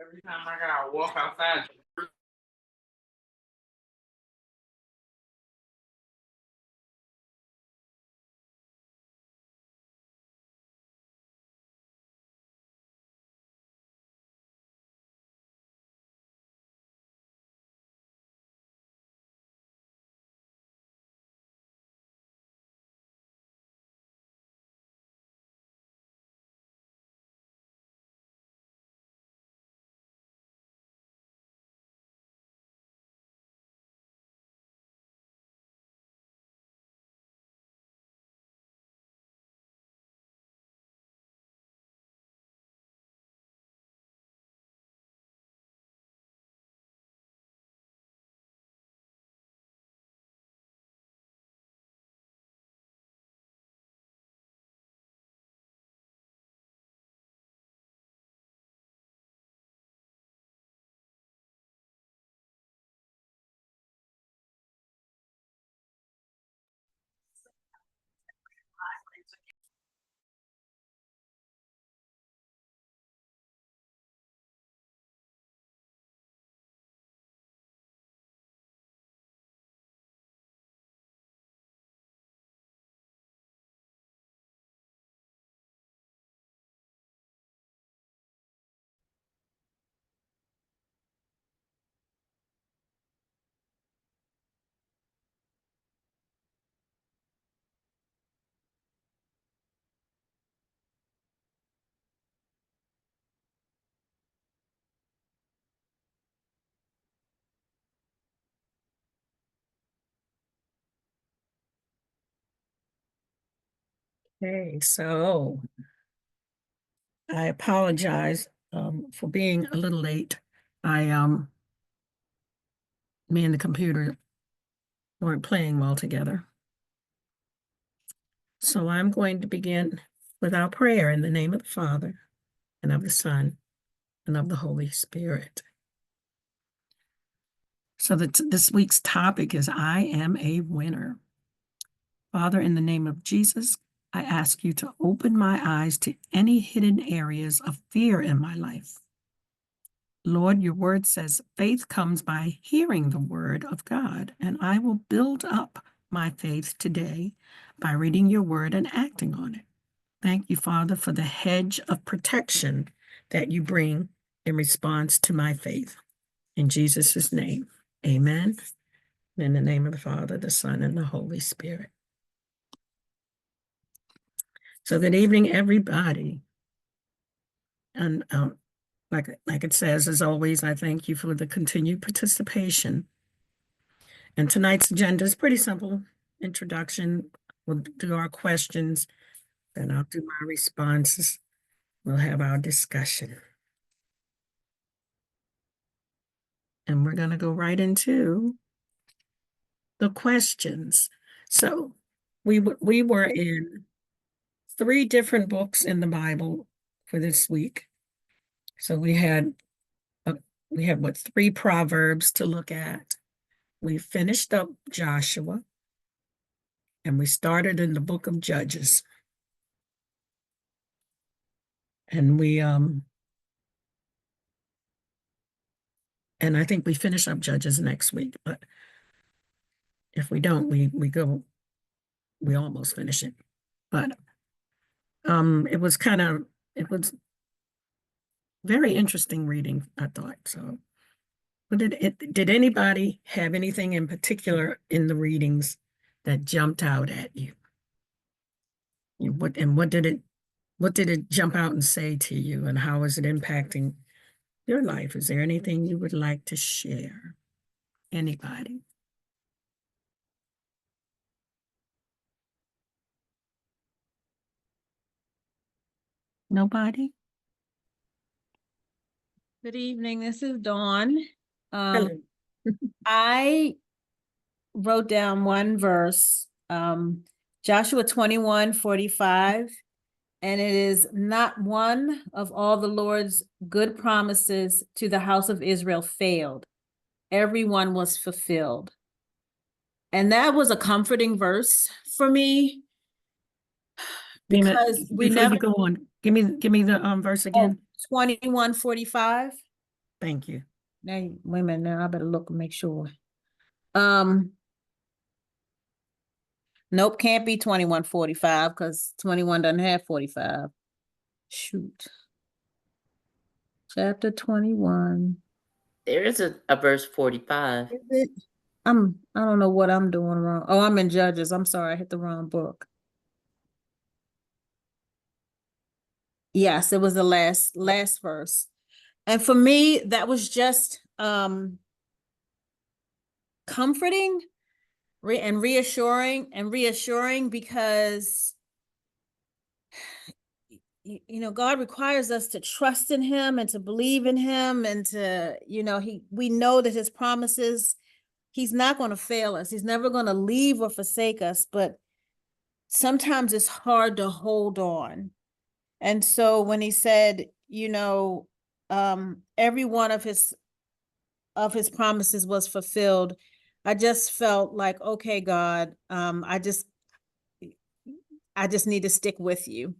Every time I gotta walk outside. Okay, so I apologize for being a little late. Me and the computer weren't playing well together. So I'm going to begin with our prayer in the name of the Father and of the Son and of the Holy Spirit. So this week's topic is I am a winner. Father, in the name of Jesus, I ask you to open my eyes to any hidden areas of fear in my life. Lord, your word says faith comes by hearing the word of God, and I will build up my faith today by reading your word and acting on it. Thank you, Father, for the hedge of protection that you bring in response to my faith. In Jesus' name, amen. In the name of the Father, the Son, and the Holy Spirit. So good evening, everybody. And like it says, as always, I thank you for the continued participation. And tonight's agenda is pretty simple. Introduction, we'll do our questions, then I'll do my responses. We'll have our discussion. And we're going to go right into the questions. So we were in 3 different books in the Bible for this week. So we had what, 3 Proverbs to look at. We finished up Joshua, and we started in the book of Judges. And and I think we finish up Judges next week, but if we don't, we almost finish it. But it was very interesting reading, I thought. So did anybody have anything in particular in the readings that jumped out at you? What did it jump out and say to you, and how is it impacting your life? Is there anything you would like to share? Anybody? Nobody? Good evening. This is Dawn. Hello. I wrote down one verse, Joshua 21:45, and it is not one of all the Lord's good promises to the house of Israel failed. Everyone was fulfilled. And that was a comforting verse for me because we Before never you go on, give me the verse again. 21:45. Thank you. Now, wait a minute, now I better look and make sure. Nope, can't be 21:45 because 21 doesn't have 45. Shoot. Chapter 21. There is a verse 45. Is it? I don't know what I'm doing wrong. Oh, I'm in Judges. I'm sorry, I hit the wrong book. Yes, it was the last verse. And for me, that was just comforting and reassuring because you know, God requires us to trust in him and to believe in him and to, you know, we know that his promises, he's not going to fail us. He's never going to leave or forsake us, but sometimes it's hard to hold on. And so when he said, you know, every one of his promises was fulfilled, I just felt like, okay, God, I just need to stick with you.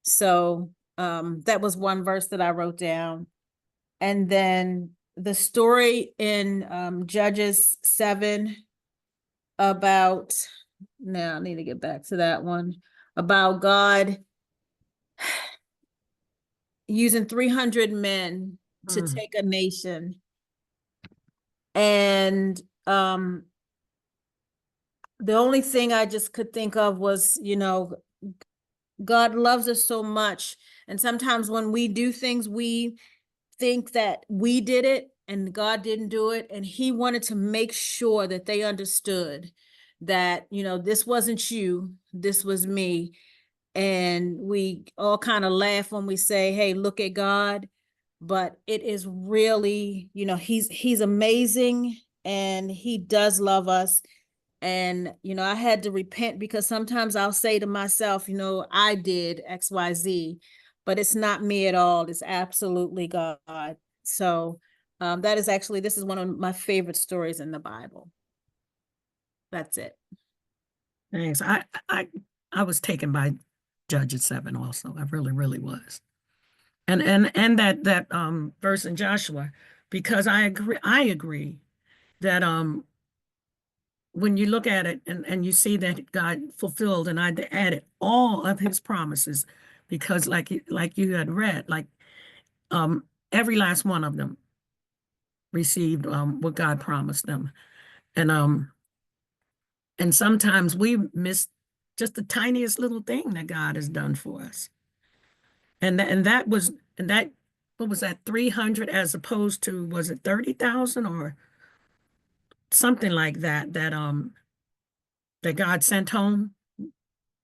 So that was one verse that I wrote down. And then the story in Judges 7 about, now I need to get back to that one, about God using 300 men to take a nation. And the only thing I just could think of was, you know, God loves us so much. And sometimes when we do things, we think that we did it and God didn't do it. And he wanted to make sure that they understood that, you know, this wasn't you, this was me. And we all kind of laugh when we say, hey, look at God. But it is really, you know, he's amazing and he does love us. And, you know, I had to repent because sometimes I'll say to myself, you know, I did XYZ, but it's not me at all. It's absolutely God. So that is actually, this is one of my favorite stories in the Bible. That's it. Thanks. I was taken by Judges 7 also. I really, really was. And that verse in Joshua, because I agree that when you look at it and you see that God fulfilled and I added all of his promises, because like you had read, like every last one of them received what God promised them. And sometimes we miss just the tiniest little thing that God has done for us. And that what was that, 300 as opposed to, was it 30,000 or something like that that God sent home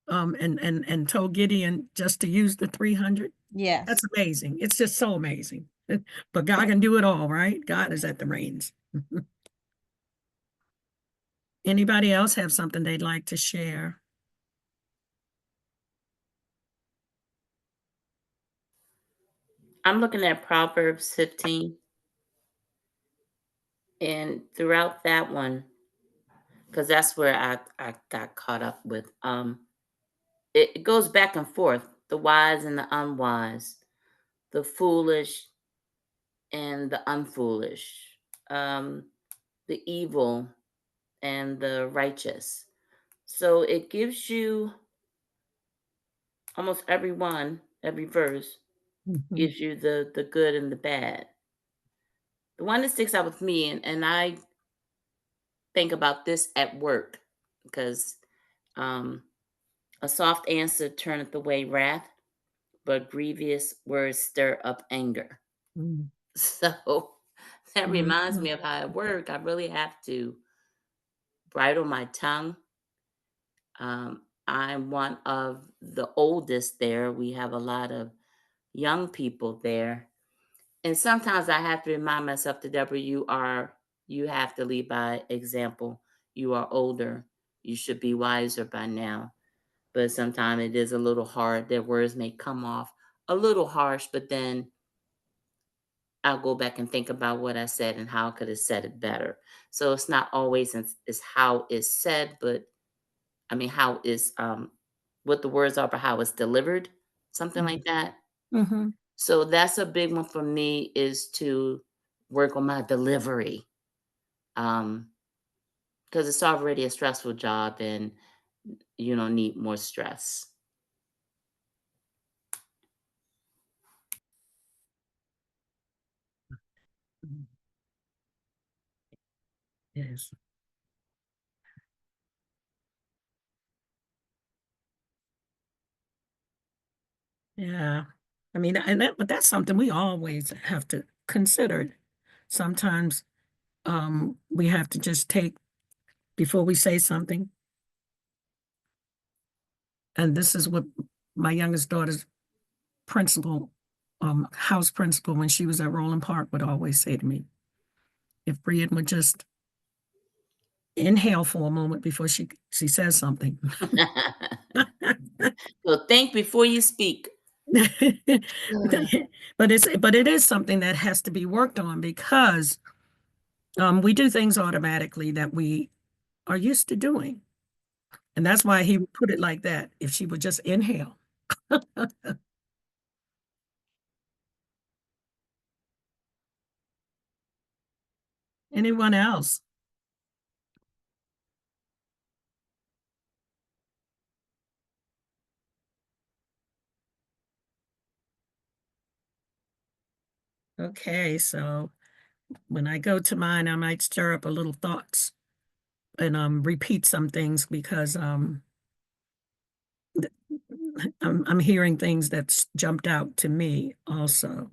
and told Gideon just to use the 300. Yes. That's amazing. It's just so amazing. But God can do it all, right? God is at the reins. Anybody else have something they'd like to share? I'm looking at Proverbs 15. And throughout that one, because that's where I got caught up with, it goes back and forth, the wise and the unwise, the foolish and the unfoolish, the evil and the righteous. So it gives you almost every verse gives you the good and the bad. The one that sticks out with me, and I think about this at work, because a soft answer turneth away wrath, but grievous words stir up anger. Mm. So that reminds me of how at work I really have to bridle my tongue. I'm one of the oldest there. We have a lot of young people there. And sometimes I have to remind myself that, Deborah, you have to lead by example. You are older. You should be wiser by now. But sometimes it is a little hard. Their words may come off a little harsh, but then I'll go back and think about what I said and how I could have said it better. So it's not always is how it's said, but I mean how is what the words are, but how it's delivered, something like that. Mm-hmm. So that's a big one for me, is to work on my delivery. Because it's already a stressful job and you don't need more stress. Yes. Yeah. I mean, but that's something we always have to consider. Sometimes we have to just take before we say something. And this is what my youngest daughter's principal, house principal, when she was at Roland Park, would always say to me, if Brian would just inhale for a moment before she says something. So think before you speak. But it is something that has to be worked on, because we do things automatically that we are used to doing. And that's why he would put it like that. If she would just inhale. Anyone else? Okay, so when I go to mine, I might stir up a little thoughts and repeat some things, because th- I'm hearing things that's jumped out to me also.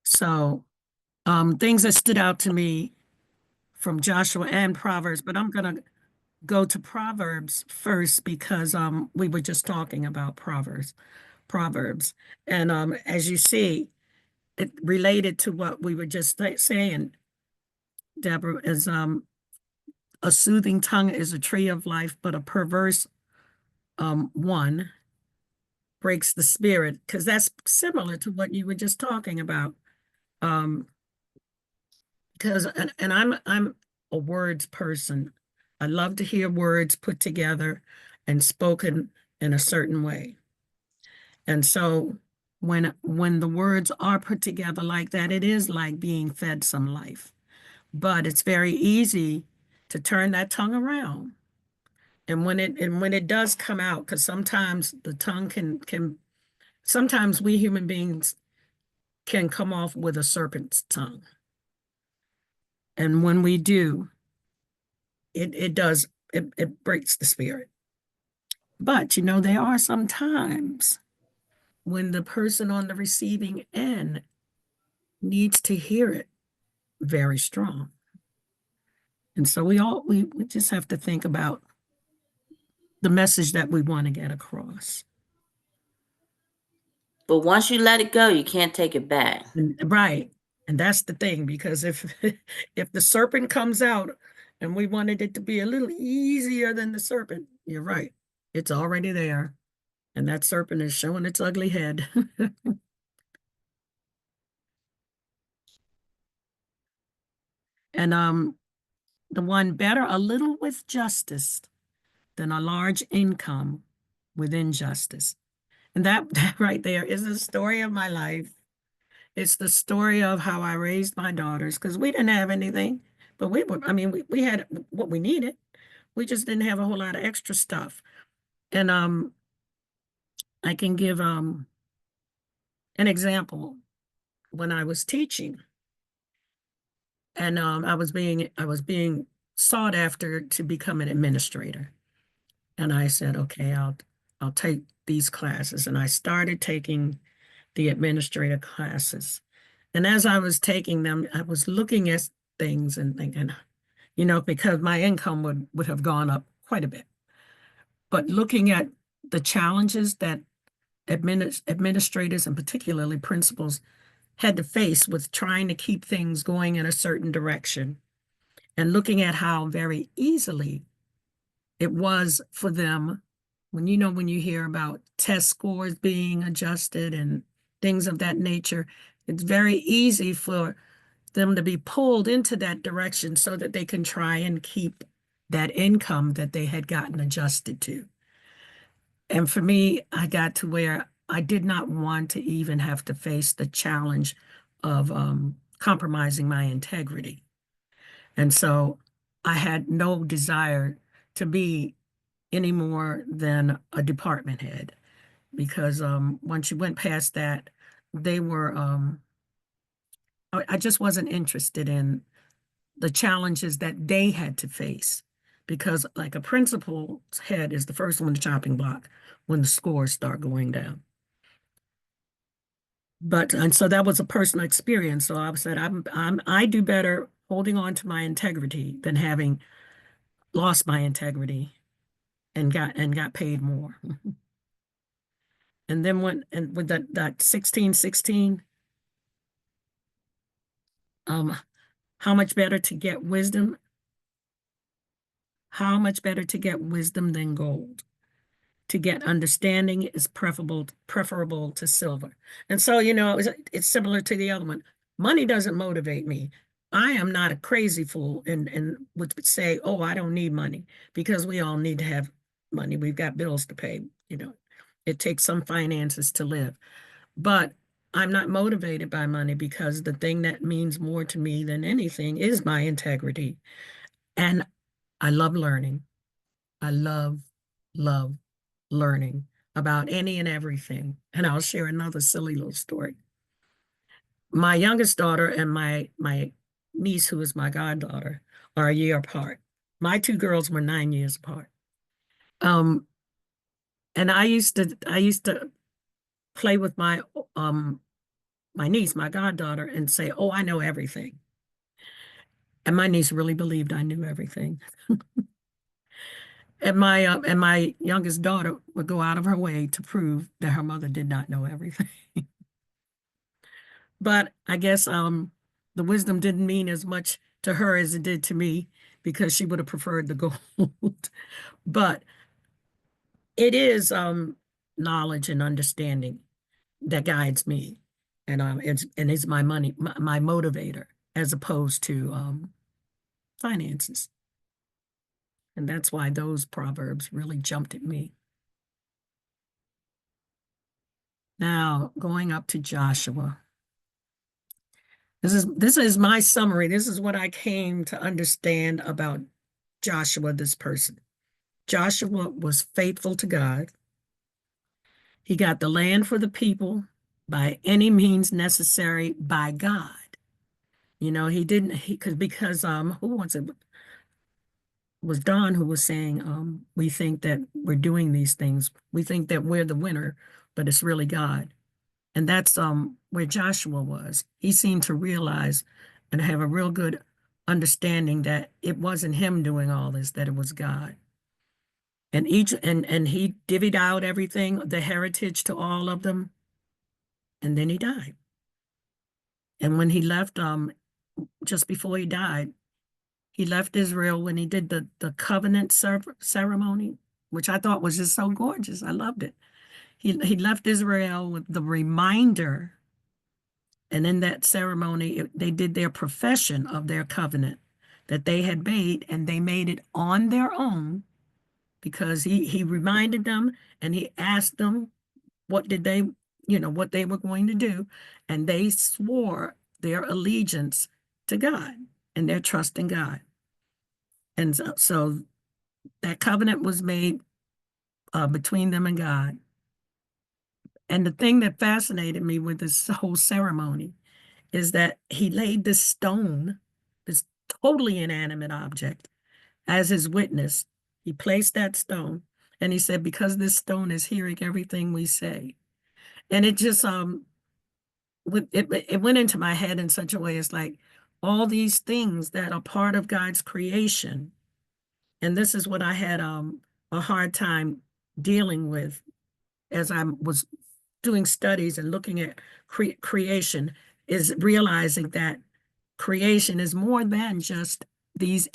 So things that stood out to me from Joshua and Proverbs, but I'm gonna go to Proverbs first, because we were just talking about Proverbs. And as you see, it related to what we were just saying, Deborah, is a soothing tongue is a tree of life, but a perverse one breaks the spirit, because that's similar to what you were just talking about. Um, because and I'm a words person. I love to hear words put together and spoken in a certain way. And so when the words are put together like that, it is like being fed some life. But it's very easy to turn that tongue around. And when it does come out, because sometimes the tongue can sometimes we human beings can come off with a serpent's tongue. And when we do, it breaks the spirit. But there are some times when the person on the receiving end needs to hear it very strong. And so we just have to think about the message that we want to get across. But once you let it go, you can't take it back. Right. And that's the thing, because if if the serpent comes out and we wanted it to be a little easier than the serpent, you're right. It's already there. And that serpent is showing its ugly head. And the one, better a little with justice than a large income with injustice. And that right there is the story of my life. It's the story of how I raised my daughters, because we didn't have anything, but we had what we needed. We just didn't have a whole lot of extra stuff. And I can give an example. When I was teaching, and I was being sought after to become an administrator. And I said, okay, I'll take these classes. And I started taking the administrative classes. And as I was taking them, I was looking at things and thinking, because my income would have gone up quite a bit. But looking at the challenges that administrators and particularly principals had to face with trying to keep things going in a certain direction, and looking at how very easily it was for them when you hear about test scores being adjusted and things of that nature, it's very easy for them to be pulled into that direction so that they can try and keep that income that they had gotten adjusted to. And for me, I got to where I did not want to even have to face the challenge of compromising my integrity. And so I had no desire to be any more than a department head, because once you went past that, they were, I just wasn't interested in the challenges that they had to face, because like a principal's head is the first on the chopping block when the scores start going down. But and so that was a personal experience. So I said, I do better holding on to my integrity than having lost my integrity and got paid more. And then with that 1616, how much better to get wisdom? How much better to get wisdom than gold? To get understanding is preferable to silver. And so, it's similar to the other one. Money doesn't motivate me. I am not a crazy fool and would say, oh, I don't need money, because we all need to have money. We've got bills to pay. It takes some finances to live. But I'm not motivated by money, because the thing that means more to me than anything is my integrity. And I love learning. I love learning about any and everything. And I'll share another silly little story. My youngest daughter and my niece, who is my goddaughter, are a year apart. My two girls were 9 years apart. And I used to play with my niece, my goddaughter, and say, oh, I know everything. And my niece really believed I knew everything. And my youngest daughter would go out of her way to prove that her mother did not know everything. But I guess the wisdom didn't mean as much to her as it did to me, because she would have preferred the gold. But it is knowledge and understanding that guides me, and it's my money, my motivator, as opposed to finances. And that's why those proverbs really jumped at me. Now, going up to Joshua. This is my summary. This is what I came to understand about Joshua, this person. Joshua was faithful to God. He got the land for the people by any means necessary by God. He didn't, because who was it? Was Don who was saying, we think that we're doing these things. We think that we're the winner, but it's really God. And that's where Joshua was. He seemed to realize and have a real good understanding that it wasn't him doing all this, that it was God. And he divvied out everything, the heritage, to all of them, and then he died. And when he left, just before he died, he left Israel when he did the covenant ceremony, which I thought was just so gorgeous. I loved it. He left Israel with the reminder, and in that ceremony, they did their profession of their covenant that they had made, and they made it on their own, because he reminded them, and he asked them what did they, what they were going to do, and they swore their allegiance to God and their trust in God. And so that covenant was made between them and God. And the thing that fascinated me with this whole ceremony is that he laid this stone, this totally inanimate object, as his witness. He placed that stone, and he said, because this stone is hearing everything we say. And it just it went into my head in such a way. It's like all these things that are part of God's creation. And this is what I had a hard time dealing with as I was doing studies and looking at creation, is realizing that creation is more than just these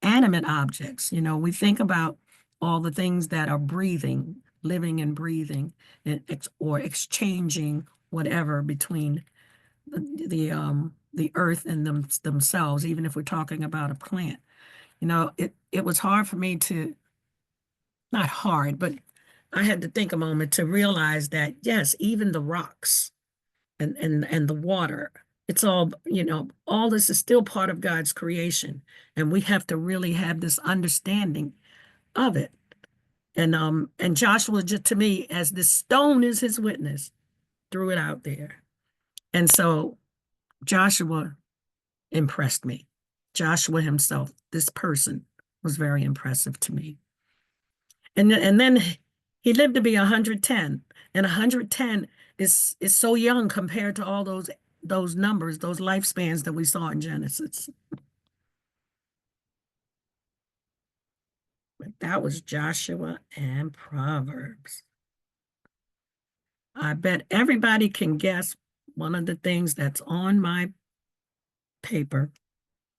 animate objects. We think about all the things that are breathing, living and breathing, or exchanging whatever between the earth and themselves, even if we're talking about a plant. It was hard for me to, not hard, but I had to think a moment to realize that, yes, even the rocks and the water, it's all, all this is still part of God's creation. And we have to really have this understanding of it. And Joshua, just to me, as this stone is his witness, threw it out there. And so Joshua impressed me. Joshua himself, this person, was very impressive to me. And then he lived to be 110, and 110 is so young compared to all those numbers, those lifespans that we saw in Genesis. But that was Joshua and Proverbs. I bet everybody can guess one of the things that's on my paper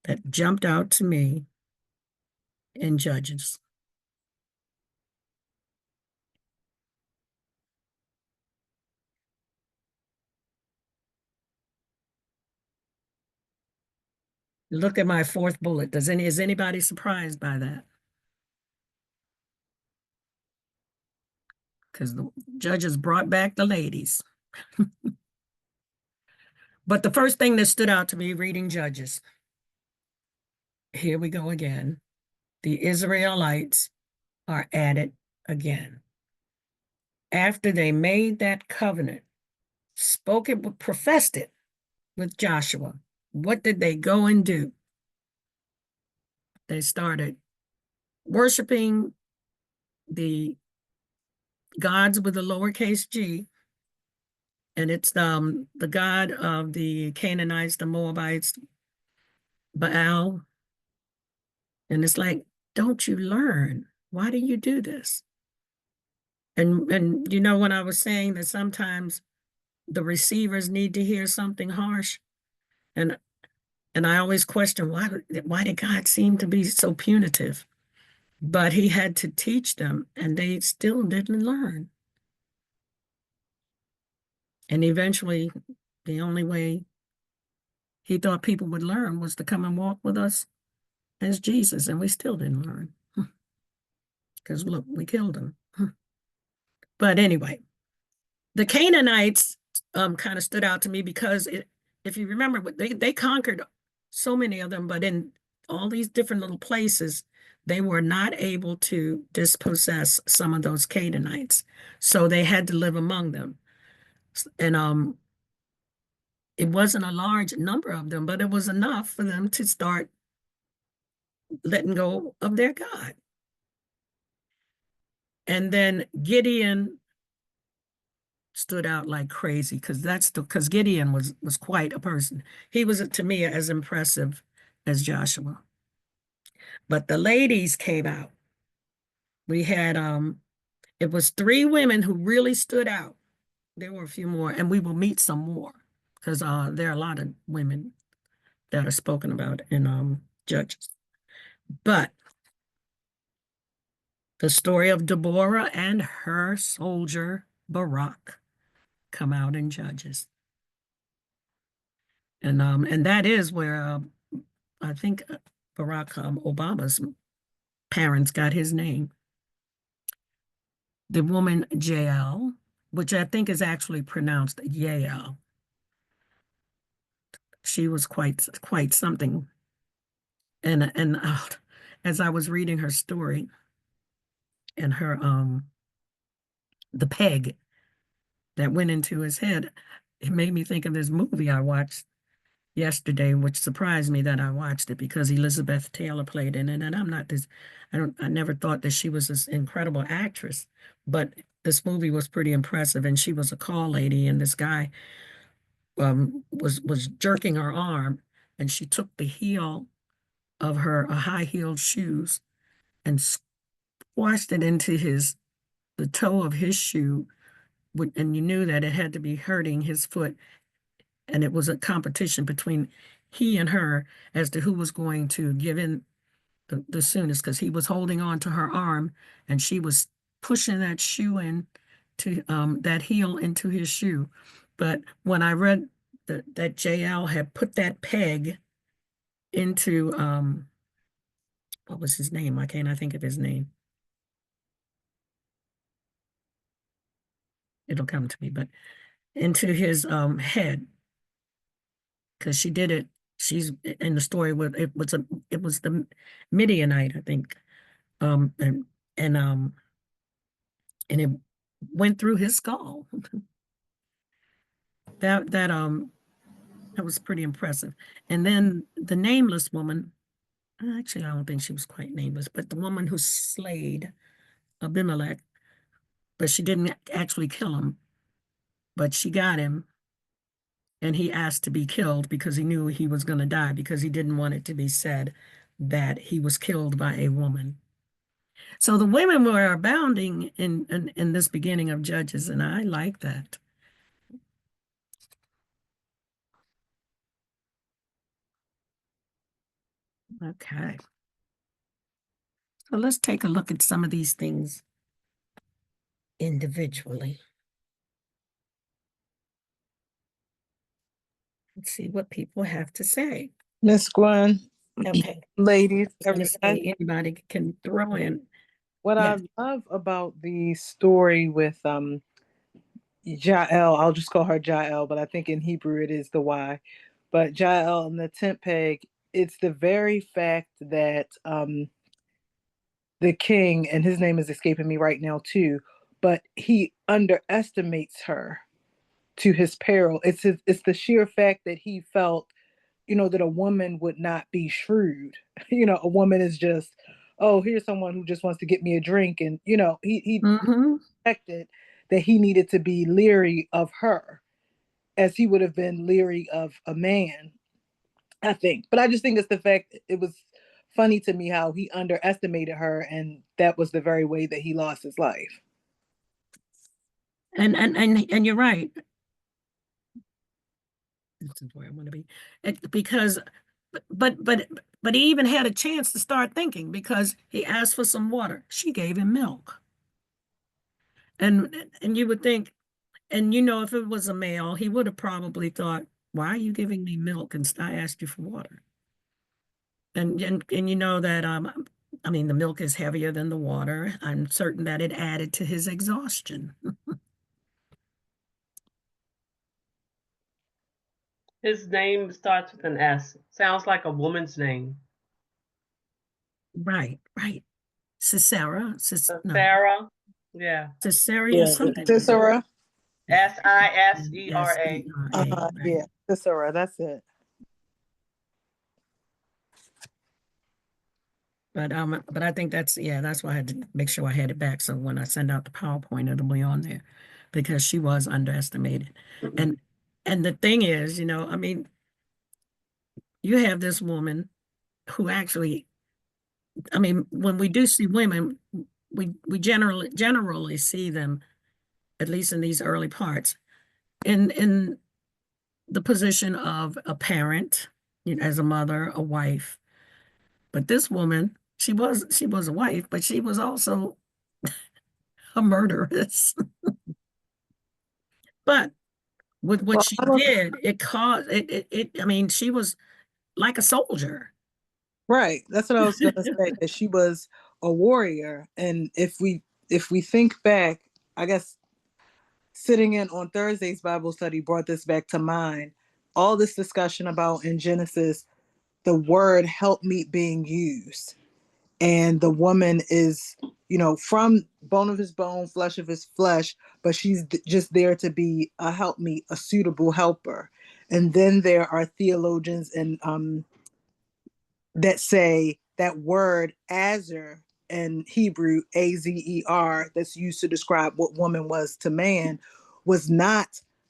that jumped out to me in Judges. Look at my fourth bullet. Is anybody surprised by that? Because the judges brought back the ladies. But the first thing that stood out to me reading Judges, here we go again. The Israelites are at it again. After they made that covenant, professed it with Joshua, what did they go and do? They started worshiping the gods with a lowercase g, and it's the god of the Canaanites, the Moabites, Baal. And it's like, don't you learn? Why do you do this? And when I was saying that sometimes the receivers need to hear something harsh, and I always question why did God seem to be so punitive? But he had to teach them, and they still didn't learn. And eventually, the only way he thought people would learn was to come and walk with us as Jesus, and we still didn't learn. Because look, we killed him. But anyway, the Canaanites kind of stood out to me because if you remember, they conquered so many of them, but in all these different little places, they were not able to dispossess some of those Canaanites. So they had to live among them. And it wasn't a large number of them, but it was enough for them to start letting go of their God. And then Gideon stood out like crazy because Gideon was quite a person. He was, to me, as impressive as Joshua. But the ladies came out. We had it was 3 women who really stood out. There were a few more, and we will meet some more because there are a lot of women that are spoken about in Judges. But the story of Deborah and her soldier Barak come out in Judges. And that is where I think Barack Obama's parents got his name. The woman Jael, which I think is actually pronounced Yael. She was quite something. And as I was reading her story and her the peg that went into his head, it made me think of this movie I watched yesterday, which surprised me that I watched it because Elizabeth Taylor played in it. And I never thought that she was this incredible actress, but this movie was pretty impressive. And she was a call lady, and this guy was jerking her arm, and she took the heel of her high-heeled shoes and squashed it into the toe of his shoe, and you knew that it had to be hurting his foot. And it was a competition between he and her as to who was going to give in the soonest, because he was holding on to her arm and she was pushing that shoe in to that heel into his shoe. But when I read that JL had put that peg into what was his name? I cannot think of his name. it'll come to me, but into his head, because she did it. She's in the story where it was the Midianite, I think. Um and and um and it went through his skull. That was pretty impressive. And then the nameless woman, actually, I don't think she was quite nameless, but the woman who slayed Abimelech, but she didn't actually kill him, but she got him, and he asked to be killed because he knew he was going to die, because he didn't want it to be said that he was killed by a woman. So the women were abounding in this beginning of Judges, and I like that. Okay. So let's take a look at some of these things individually. Let's see what people have to say. Miss Gwen, Okay. ladies, I was gonna everybody. say anybody can throw in. What Yes. I love about the story with Jael, I'll just call her Jael, but I think in Hebrew it is the Y. But Jael and the tent peg, it's the very fact that the king, and his name is escaping me right now too, but he underestimates her to his peril. It's the sheer fact that he felt, that a woman would not be shrewd. A woman is just, oh, here's someone who just wants to get me a drink. And, he Mm-hmm. expected that he needed to be leery of her as he would have been leery of a man, I think. But I just think it's the fact it was funny to me how he underestimated her, and that was the very way that he lost his life. And you're right. This is where I want to be. Because but he even had a chance to start thinking, because he asked for some water. She gave him milk. And you would think, and if it was a male, he would have probably thought, why are you giving me milk and I asked you for water? And you know that I mean, the milk is heavier than the water. I'm certain that it added to his exhaustion. His name starts with an S. Sounds like a woman's name. Right. Sisera, no, Sarah. Yeah. Caesarea something. Sisera. Sisera. Right. Yeah, Sisera, that's it. But I think that's why I had to make sure I had it back. So when I send out the PowerPoint, it'll be on there, because she was underestimated. And the thing is, I mean, you have this woman who actually, I mean, when we do see women, we generally see them, at least in these early parts, in the position of a parent, as a mother, a wife. But this woman, she was a wife, but she was also a murderess. But with what Well, she did, it caused it. I mean, she was like a soldier. right. That's what I was going to say. That she was a warrior, and if we think back, I guess sitting in on Thursday's Bible study brought this back to mind. All this discussion about in Genesis, the word helpmeet being used, and the woman is, from bone of his bone, flesh of his flesh, but she's just there to be a helpmeet, a suitable helper. And then there are theologians and that say that word azer in Hebrew, Azer, that's used to describe what woman was to man, was not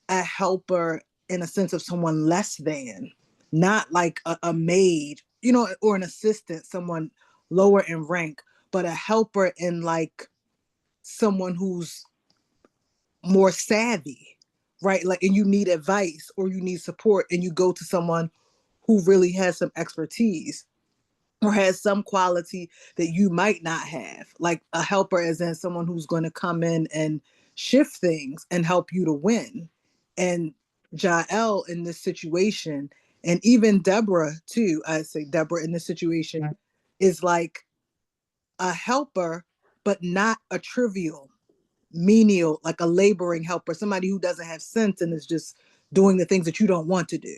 a helper in a sense of someone less than, not like a maid, or an assistant, someone lower in rank, but a helper in like someone who's more savvy, right? Like, and you need advice or you need support, and you go to someone who really has some expertise or has some quality that you might not have, like a helper, as in someone who's going to come in and shift things and help you to win. And Jael in this situation, and even Deborah too, I say Deborah in this situation, is like a helper, but not a trivial menial, like a laboring helper, somebody who doesn't have sense and is just doing the things that you don't want to do.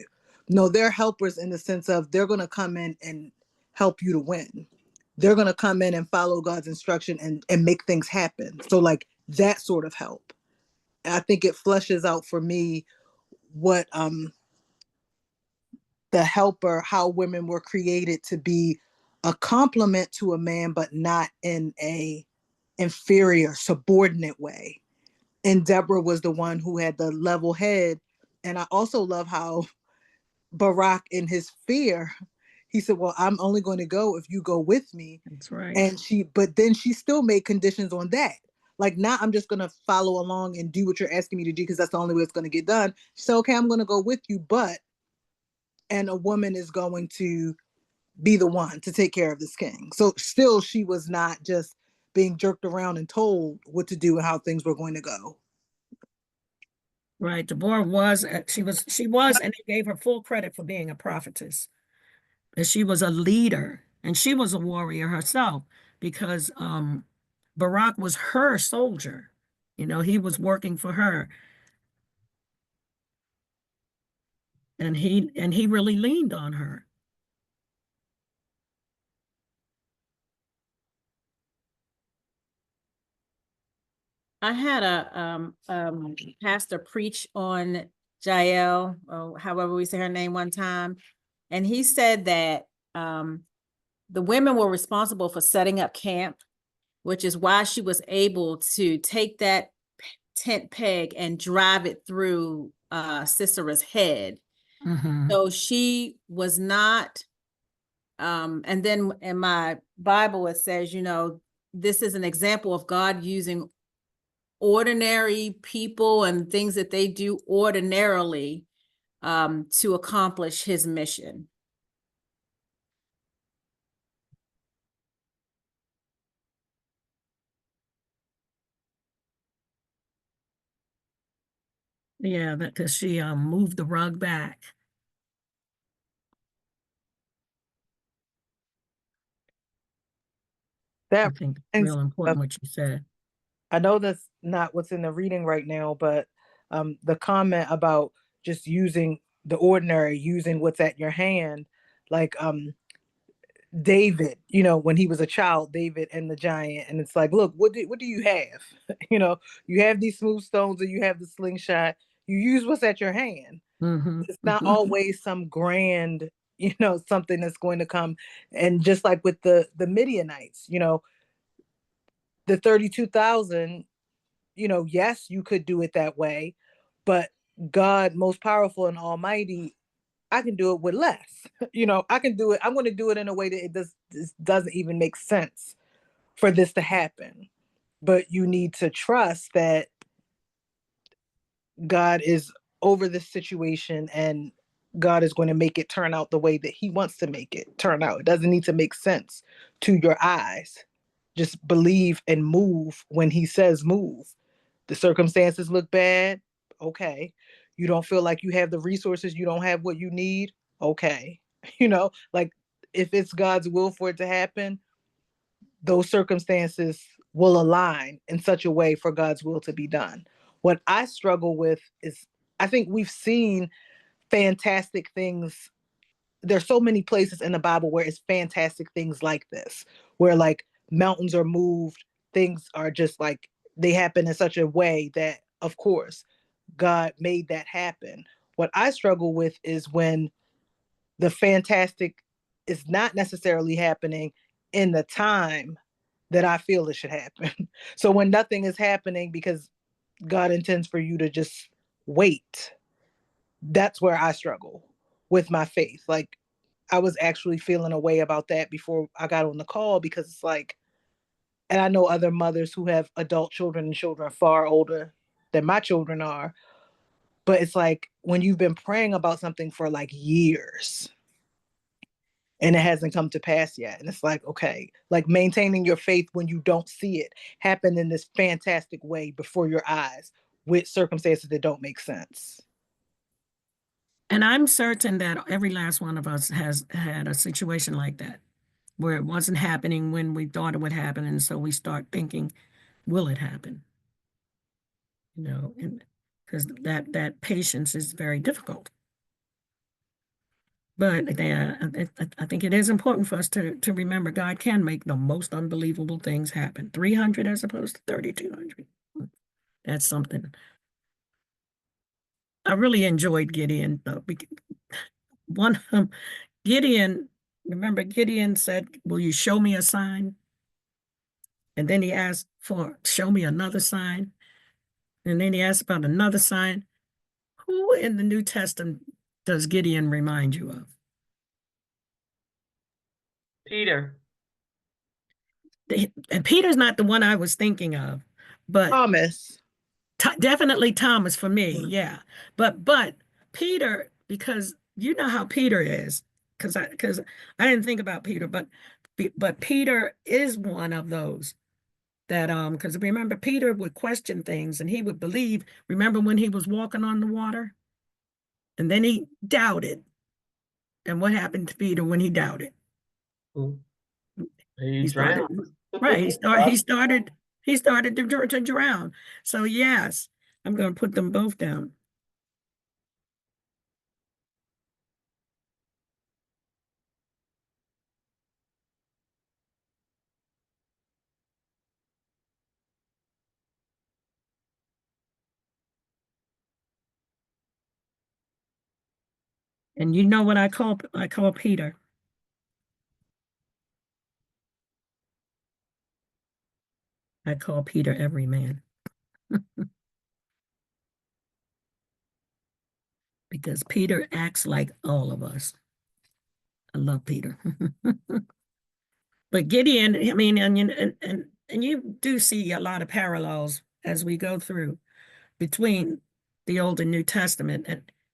No, they're helpers in the sense of they're going to come in and help you to win. They're going to come in and follow God's instruction and make things happen. So like that sort of help. I think it fleshes out for me what the helper, how women were created to be a complement to a man, but not in a inferior, subordinate way. And Deborah was the one who had the level head. And I also love how Barak, in his fear, he said, well, I'm only going to go if you go with me. That's right. And but then she still made conditions on that. Like, not I'm just going to follow along and do what you're asking me to do because that's the only way it's going to get done. She said, okay, I'm going to go with you, but, and a woman is going to be the one to take care of this king. So still, she was not just being jerked around and told what to do and how things were going to go. Right. Deborah was, she was, and they gave her full credit for being a prophetess. And she was a leader, and she was a warrior herself because Barak was her soldier. You know, he was working for her. And he really leaned on her. I had a pastor preach on Jael, or however we say her name one time, and he said that the women were responsible for setting up camp, which is why she was able to take that tent peg and drive it through Sisera's head. Mm-hmm. So she was not, and then in my Bible it says, you know, this is an example of God using ordinary people and things that they do ordinarily to accomplish his mission. Yeah, because she moved the rug back. I That think and real important what you said. I know that's not what's in the reading right now, but the comment about just using the ordinary, using what's at your hand, like David, you know, when he was a child, David and the giant, and it's like, look, what do you have? You know, you have these smooth stones or you have the slingshot. You use what's at your hand. Mm-hmm. It's not always some grand, you know, something that's going to come. And just like with the Midianites, you know, the 32,000, you know, yes, you could do it that way, but God, most powerful and almighty, I can do it with less. You know, I can do it. I'm going to do it in a way that this doesn't even make sense for this to happen. But you need to trust that God is over this situation and God is going to make it turn out the way that he wants to make it turn out. It doesn't need to make sense to your eyes. Just believe and move when he says move. The circumstances look bad. Okay. You don't feel like you have the resources, you don't have what you need. Okay. You know, like if it's God's will for it to happen, those circumstances will align in such a way for God's will to be done. What I struggle with is I think we've seen fantastic things. There's so many places in the Bible where it's fantastic things like this, where like mountains are moved, things are just like they happen in such a way that, of course, God made that happen. What I struggle with is when the fantastic is not necessarily happening in the time that I feel it should happen. So when nothing is happening because God intends for you to just wait, that's where I struggle with my faith. Like I was actually feeling a way about that before I got on the call because it's like, and I know other mothers who have adult children and children far older than my children are, but it's like when you've been praying about something for like years and it hasn't come to pass yet. And it's like, okay, like maintaining your faith when you don't see it happen in this fantastic way before your eyes with circumstances that don't make sense. And I'm certain that every last one of us has had a situation like that, where it wasn't happening when we thought it would happen. And so we start thinking, will it happen? and because that patience is very difficult. But I think it is important for us to remember God can make the most unbelievable things happen. 300 as opposed to 3,200. That's something. I really enjoyed Gideon, though. One Gideon, remember Gideon said, "Will you show me a sign?" And then he asked for, "Show me another sign." And then he asked about another sign. Who in the New Testament does Gideon remind you of? Peter. And Peter's not the one I was thinking of, but Thomas. definitely Thomas for me, yeah. But Peter, because you know how Peter is, because I didn't think about Peter, but Peter is one of those that because remember Peter would question things and he would believe. Remember when he was walking on the water, and then he doubted, and what happened to Peter when he doubted? He started drowned. right. He started to drown. So yes, I'm going to put them both down. And you know what I call Peter? I call Peter every man. Because Peter acts like all of us. I love Peter. But Gideon, I mean, and you do see a lot of parallels as we go through between the Old and New Testament.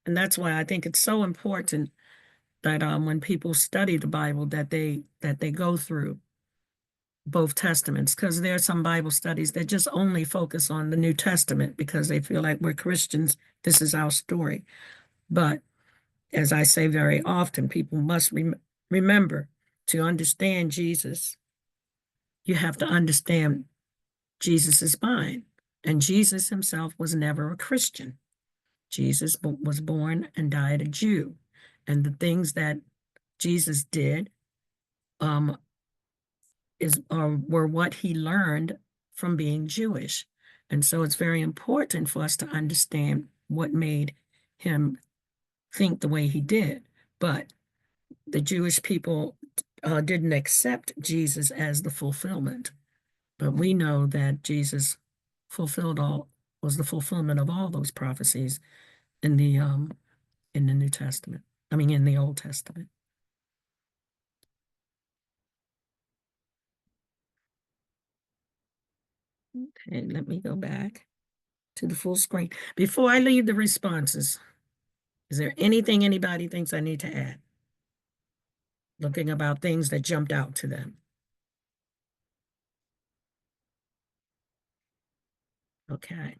And that's why I think it's so important that when people study the Bible that they go through both testaments, because there are some Bible studies that just only focus on the New Testament because they feel like we're Christians, this is our story. But as I say very often, people must remember to understand Jesus. You have to understand Jesus's mind. And Jesus himself was never a Christian. Jesus was born and died a Jew. And the things that Jesus did were what he learned from being Jewish. And so it's very important for us to understand what made him think the way he did. But the Jewish people didn't accept Jesus as the fulfillment. But we know that Jesus was the fulfillment of all those prophecies in the New Testament. I mean, in the Old Testament. Okay, let me go back to the full screen. Before I leave the responses, is there anything anybody thinks I need to add? Looking about things that jumped out to them. Okay.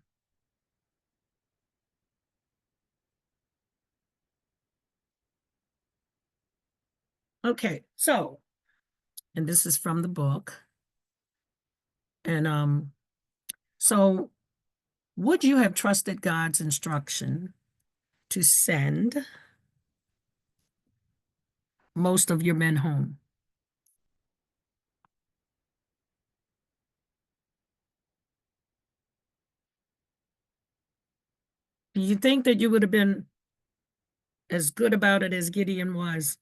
Okay, so, and this is from the book. And so would you have trusted God's instruction to send most of your men home? Do you think that you would have been as good about it as Gideon was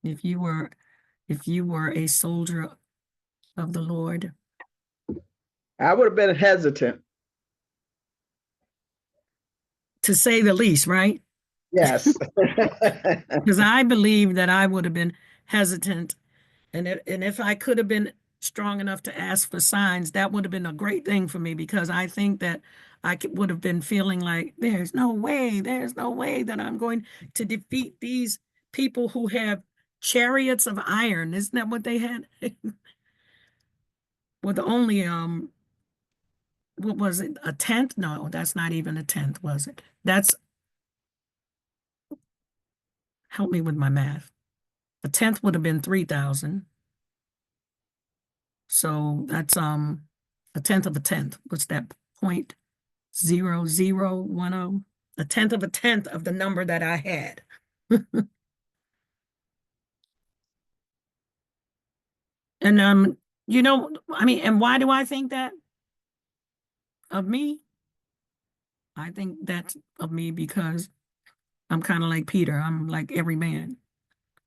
if you were a soldier of the Lord? I would have been hesitant. To say the least, right? Yes. Because I believe that I would have been hesitant. And if I could have been strong enough to ask for signs, that would have been a great thing for me, because I think that would have been feeling like there's no way that I'm going to defeat these people who have chariots of iron. Isn't that what they had? With only what was it, a tenth? No, that's not even a tenth, was it? Help me with my math. A tenth would have been 3,000. So that's a A tenth of a tenth. What's that? 0.0010? A tenth of the number that I had. And you know, I mean, and why do I think that of me? I think that's of me because I'm kind of like Peter. I'm like every man.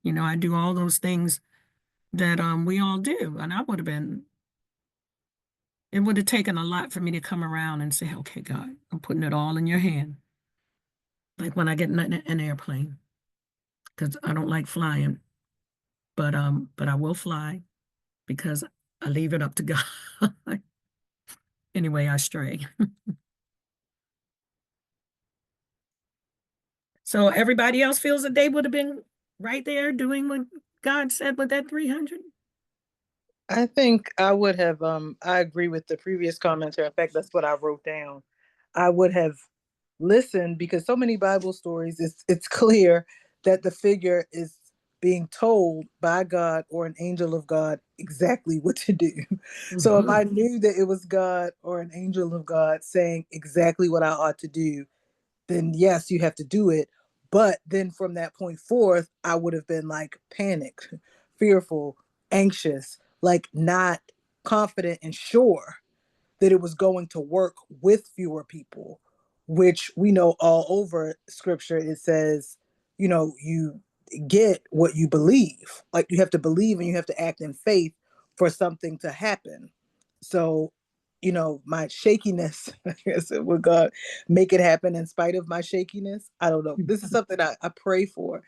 You know, I do all those things that we all do. And it would have taken a lot for me to come around and say, okay, God, I'm putting it all in your hand. Like when I get in an airplane, because I don't like flying, but I will fly because I leave it up to God. Anyway, I stray. So everybody else feels that they would have been right there doing what God said with that 300? I think I would have, I agree with the previous commenter. In fact, that's what I wrote down. I would have listened because so many Bible stories, it's clear that the figure is being told by God or an angel of God exactly what to do. So if I knew that it was God or an angel of God saying exactly what I ought to do, then yes, you have to do it. But then from that point forth, I would have been like panicked, fearful, anxious, like not confident and sure that it was going to work with fewer people, which we know all over scripture. It says, you know, you get what you believe. Like you have to believe and you have to act in faith for something to happen. So, you know, my shakiness, I guess, would God make it happen in spite of my shakiness? I don't know. This is something I pray for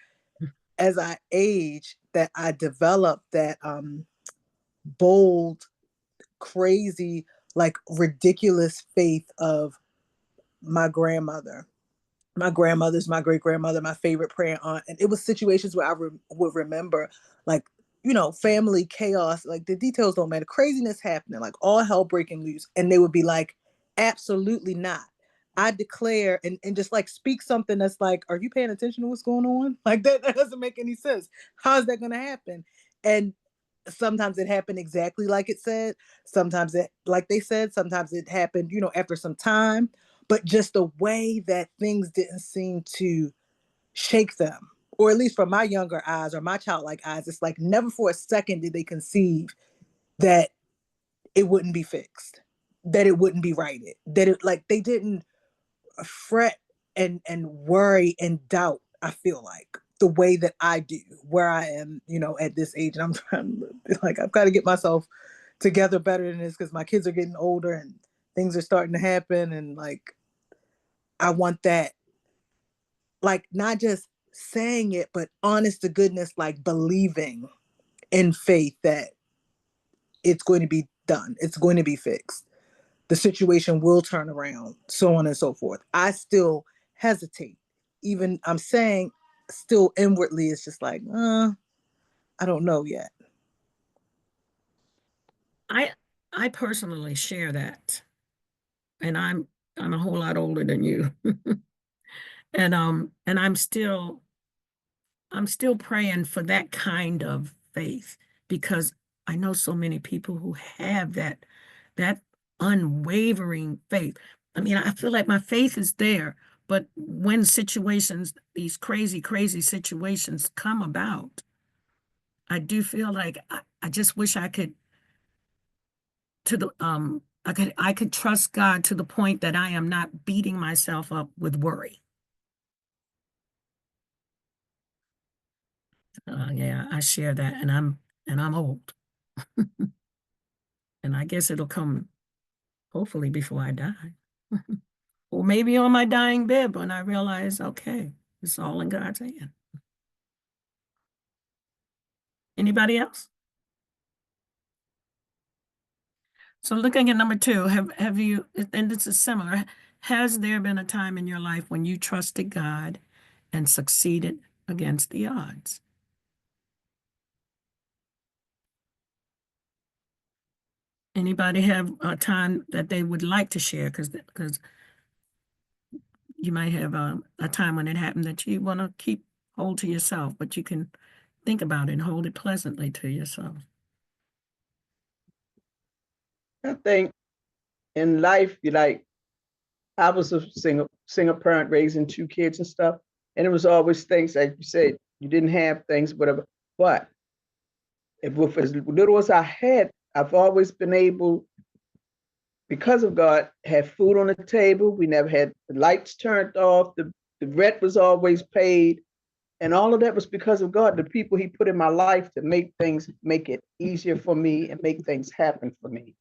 as I age, that I develop that bold, crazy, like ridiculous faith of my grandmother. My grandmother's my great grandmother, my favorite prayer aunt. And it was situations where I would remember, like, you know, family chaos, like the details don't matter, craziness happening, like all hell breaking loose. And they would be like, absolutely not. I declare and just like speak something that's like, are you paying attention to what's going on? Like that doesn't make any sense. How is that going to happen? And sometimes it happened exactly like it said. Sometimes it, like they said, sometimes it happened, you know, after some time, but just the way that things didn't seem to shake them, or at least from my younger eyes or my childlike eyes, it's like never for a second did they conceive that it wouldn't be fixed, that it wouldn't be righted, that it, like they didn't fret and worry and doubt, I feel like, the way that I do where I am, you know, at this age. And I'm trying to, like, I've got to get myself together better than this because my kids are getting older and things are starting to happen. And like, I want that, like, not just saying it, but honest to goodness, like believing in faith that it's going to be done, it's going to be fixed, the situation will turn around, so on and so forth. I still hesitate. Even I'm saying still inwardly, it's just like, I don't know yet. I personally share that. And I'm a whole lot older than you. And I'm still praying for that kind of faith because I know so many people who have that unwavering faith. I mean, I feel like my faith is there, but when situations, these crazy, crazy situations come about, I do feel like I just wish I could I could trust God to the point that I am not beating myself up with worry. Yeah, I share that, and I'm old, and I guess it'll come hopefully before I die, or maybe on my dying bed when I realize, okay, it's all in God's hand. Anybody else? So looking at number 2, have you? And this is similar. Has there been a time in your life when you trusted God and succeeded against the odds? Anybody have a time that they would like to share? Because you might have a time when it happened that you want to hold to yourself, but you can think about it and hold it pleasantly to yourself. I think in life, I was a single parent raising 2 kids and stuff. And it was always things like you said, you didn't have things, whatever. But with as little as I had, I've always been able, because of God, have food on the table. We never had the lights turned off. The rent was always paid. And all of that was because of God, the people he put in my life to make it easier for me and make things happen for me.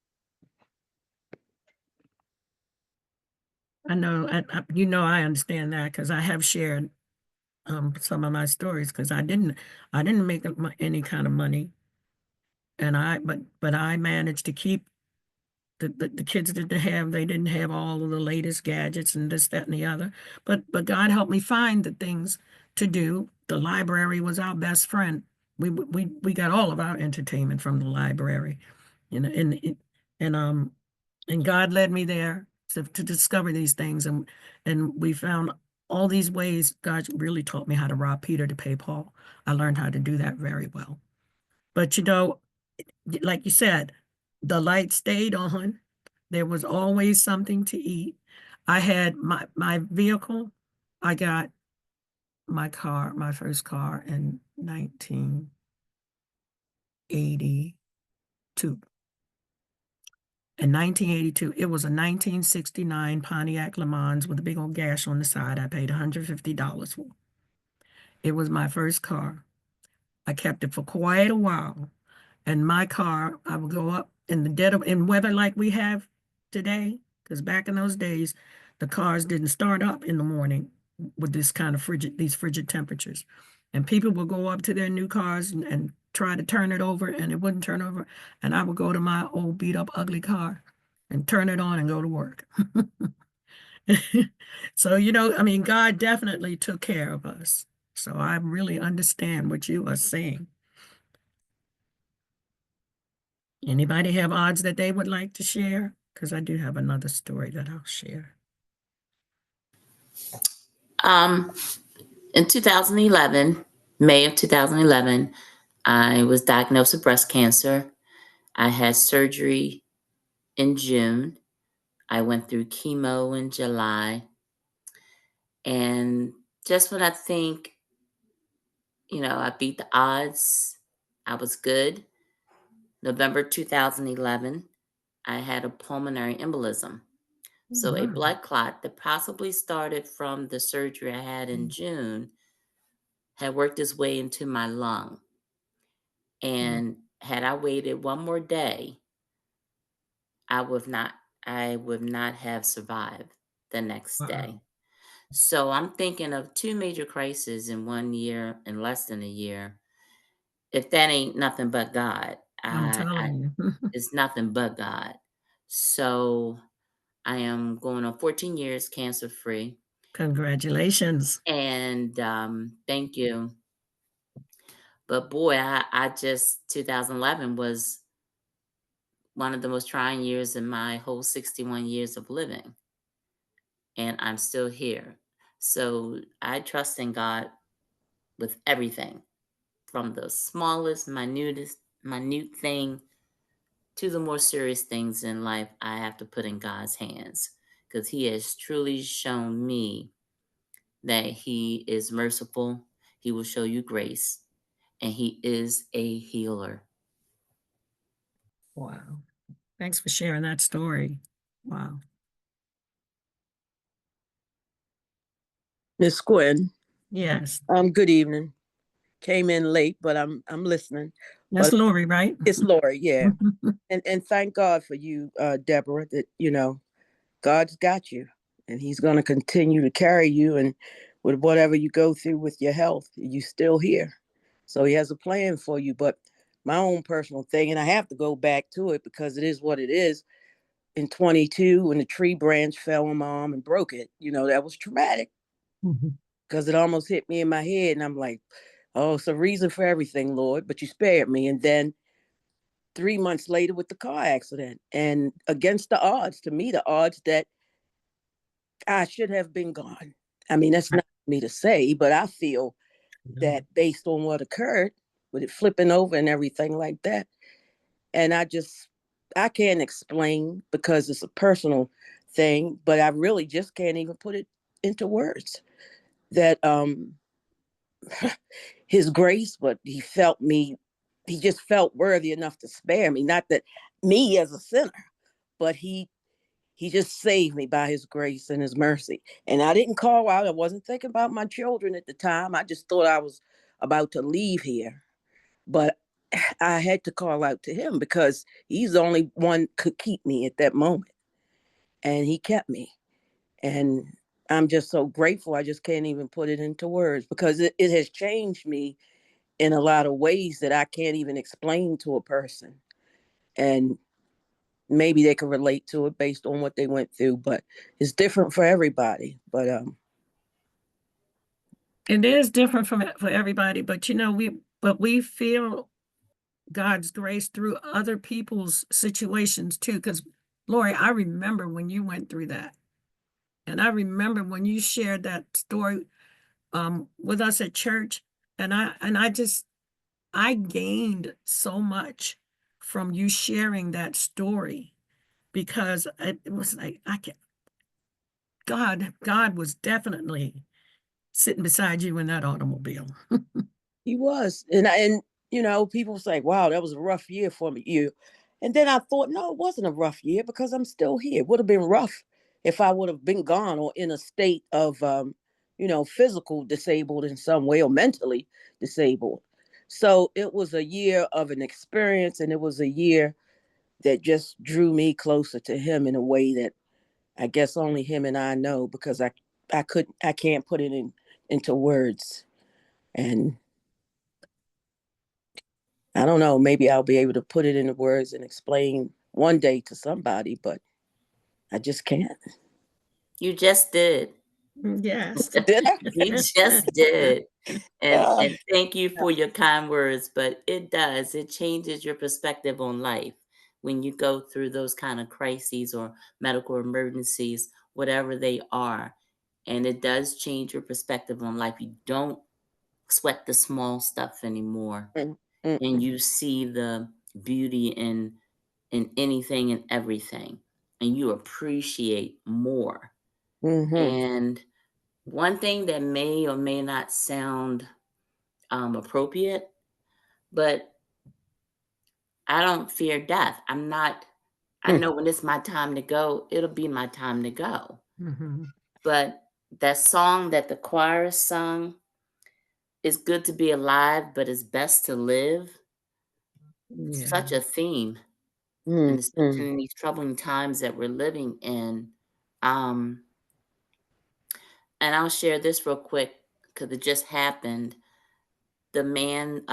I know, I understand that because I have shared some of my stories because I didn't make any kind of money, and but I managed to keep the kids they didn't have all of the latest gadgets and this, that, and the other. But God helped me find the things to do. The library was our best friend. We got all of our entertainment from the library, and and God led me there to discover these things, and we found all these ways. God really taught me how to rob Peter to pay Paul. I learned how to do that very well. But like you said, the light stayed on. There was always something to eat. I had my vehicle. I got my first car in 1982. In 1982, it was a 1969 Pontiac Le Mans with a big old gash on the side. I paid $150 for. It was my first car. I kept it for quite a while. And my car, I would go up in the in weather like we have today, because back in those days, the cars didn't start up in the morning with this kind of these frigid temperatures. And people would go up to their new cars and try to turn it over, and it wouldn't turn over. And I would go to my old beat up, ugly car and turn it on and go to work. So, I mean, God definitely took care of us. So I really understand what you are saying. Anybody have odds that they would like to share? Because I do have another story that I'll share. In 2011, May of 2011, I was diagnosed with breast cancer. I had surgery in June. I went through chemo in July. And just when I think, I beat the odds, I was good. November 2011, I had a pulmonary embolism. So a blood clot that possibly started from the surgery I had in June had worked its way into my lung. And had I waited one more day, I would not have survived the next day. So I'm thinking of 2 major crises in 1 year, in less than a year. If that ain't nothing but God, I'm telling you. it's nothing but God. So I am going on 14 years cancer free. Congratulations. And thank you. But boy, I just 2011 was one of the most trying years in my whole 61 years of living. And I'm still here. So I trust in God with everything, from the smallest, minute thing to the more serious things in life. I have to put in God's hands, because he has truly shown me that he is merciful. He will show you grace, and he is a healer. Wow. Thanks for sharing that story. Wow. Miss Gwen, Yes. good evening. Came in late, but I'm listening. That's But Lori, right? it's Lori, yeah. And thank God for you, Deborah, that God's got you, and he's going to continue to carry you, and with whatever you go through with your health, you still here. So he has a plan for you. But my own personal thing, and I have to go back to it because it is what it is. In 22, when the tree branch fell on my arm and broke it, that was traumatic because it almost hit me in my head. And I'm like, oh, it's a reason for everything, Lord, but you spared me. And then 3 months later with the car accident, and against the odds, to me, the odds that I should have been gone. I mean, that's not me to say, but I feel that based on what occurred with it flipping over and everything like that. And I just I can't explain because it's a personal thing, but I really just can't even put it into words. That his grace, but he just felt worthy enough to spare me. Not that me as a sinner, but he just saved me by his grace and his mercy. And I didn't call out. I wasn't thinking about my children at the time. I just thought I was about to leave here. But I had to call out to him because he's the only one could keep me at that moment. And he kept me. And I'm just so grateful. I just can't even put it into words because it has changed me in a lot of ways that I can't even explain to a person. And maybe they can relate to it based on what they went through, but it's different for everybody. But It is different for everybody, but we feel God's grace through other people's situations too. Because Lori, I remember when you went through that. And I remember when you shared that story with us at church, and I gained so much from you sharing that story because it was like God was definitely sitting beside you in that automobile. he was, and people say, "Wow, that was a rough year for me." And then I thought, no, it wasn't a rough year because I'm still here. It would have been rough if I would have been gone or in a state of, physical disabled in some way or mentally disabled. So it was a year of an experience, and it was a year that just drew me closer to him in a way that I guess only him and I know because I can't put it into words. And I don't know, maybe I'll be able to put it into words and explain one day to somebody, but I just can't. You just did. Yes. Did I? You just did. And Uh, and thank you for your kind words, but it changes your perspective on life when you go through those kind of crises or medical emergencies, whatever they are. And it does change your perspective on life. You don't sweat the small stuff anymore. mm, mm, And you see the beauty in anything and everything. And you appreciate more. mhm, And one thing that may or may not sound appropriate, but I don't fear death. I mm, know when it's my time to go, it'll be my time to go. Mhm. But that song that the choir sung, "It's good to be alive, but it's best to live," Yeah. such a theme, and mm, especially mm, in these troubling times that we're living in. Um, and I'll share this real quick because it just happened. The man,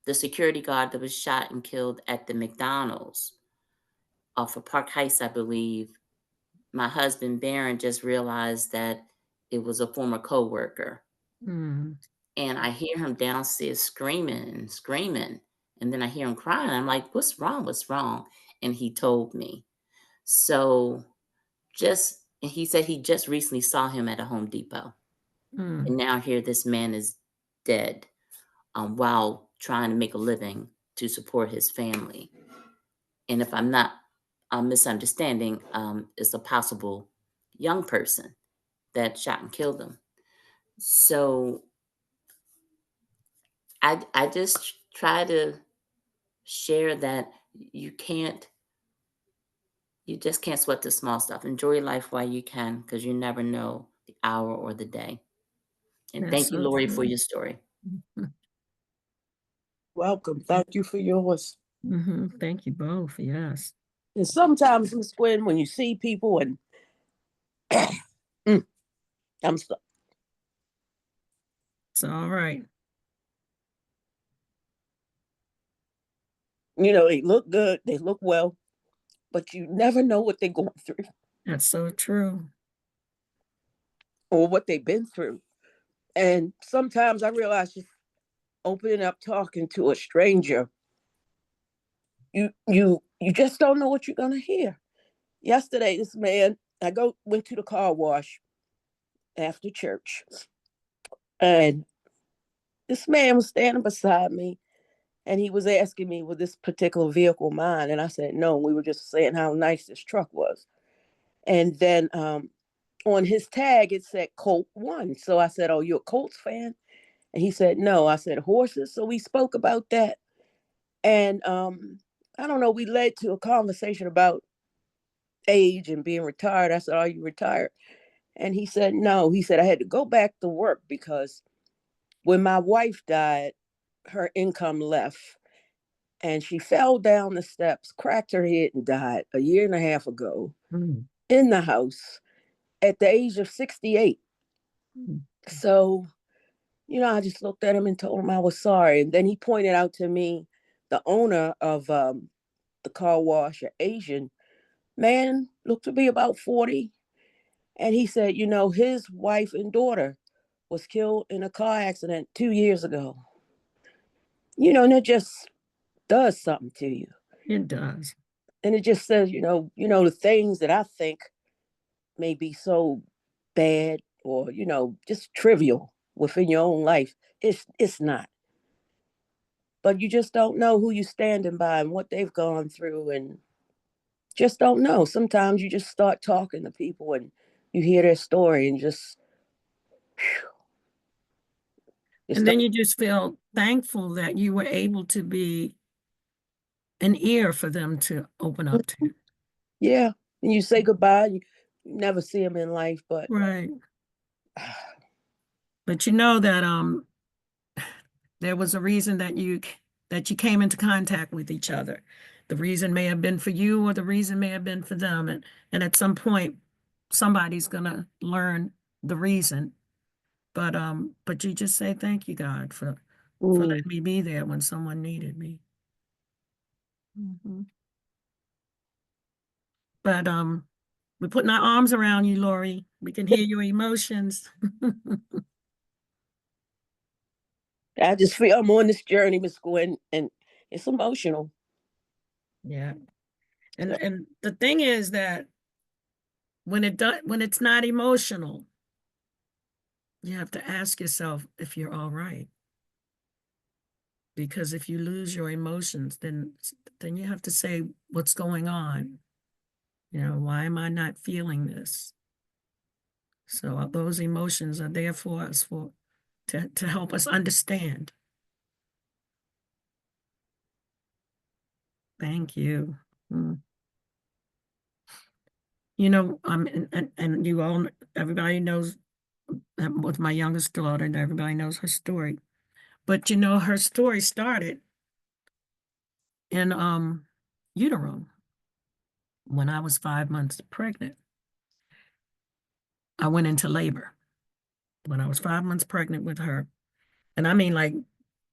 the security guard that was shot and killed at the McDonald's off of Park Heights, I believe. My husband Baron just realized that it was a former coworker, Mm. and I hear him downstairs screaming and screaming, and then I hear him crying. I'm like, "What's wrong? What's wrong?" And he told me. So and he said he just recently saw him at a Home Depot, Mm. and now here this man is dead, while trying to make a living to support his family. And if I'm not misunderstanding, is a possible young person that shot and killed him. So I just try to share that you just can't sweat the small stuff. Enjoy life while you can because you never know the hour or the day. And That's thank you, so Lori, for true. your story. welcome. Thank you for yours. Thank you both. Yes. And sometimes, Miss Gwen, when you see people and mm, I'm so, It's all right. they look good, they look well, but you never know what they're going through That's so true. or what they've been through. And sometimes I realize just opening up talking to a stranger, you just don't know what you're gonna hear. Yesterday, this man, went to the car wash after church, and this man was standing beside me, And he was asking me, was this particular vehicle mine? And I said, no, we were just saying how nice this truck was. And then on his tag, it said Colt 1. So I said, oh, you're a Colts fan? And he said, no. I said, horses. So we spoke about that. And I don't know, we led to a conversation about age and being retired. I said, are you retired? And he said, no. He said, I had to go back to work because when my wife died, her income left and she fell down the steps, cracked her head, and died a year and a half ago in the house at the age of 68. So, I just looked at him and told him I was sorry. And then he pointed out to me the owner of the car wash, an Asian man, looked to be about 40. And he said, his wife and daughter was killed in a car accident 2 years ago. And it just does something to you. It does. And it just says, the things that I think may be so bad or, just trivial within your own life. It's not. But you just don't know who you're standing by and what they've gone through, and just don't know. Sometimes you just start talking to people and you hear their story and just and then you just feel thankful that you were able to be an ear for them to open up to. Yeah. And you say goodbye. You never see them in life, but right. But you know that there was a reason that you came into contact with each other. The reason may have been for you, or the reason may have been for them, and at some point, somebody's gonna learn the reason. But you just say thank you, God, for letting me be there when someone needed me. But we're putting our arms around you, Lori. We can hear your emotions. I just feel I'm on this journey, Miss Gwen, and it's emotional. Yeah. And the thing is that when it's not emotional, you have to ask yourself if you're all right. Because if you lose your emotions, then you have to say, what's going on? Why am I not feeling this? So those emotions are there for us to help us understand. Thank you. And you all, everybody knows with my youngest daughter, and everybody knows her story. But her story started in utero when I was 5 months pregnant. I went into labor when I was 5 months pregnant with her. And I mean, like,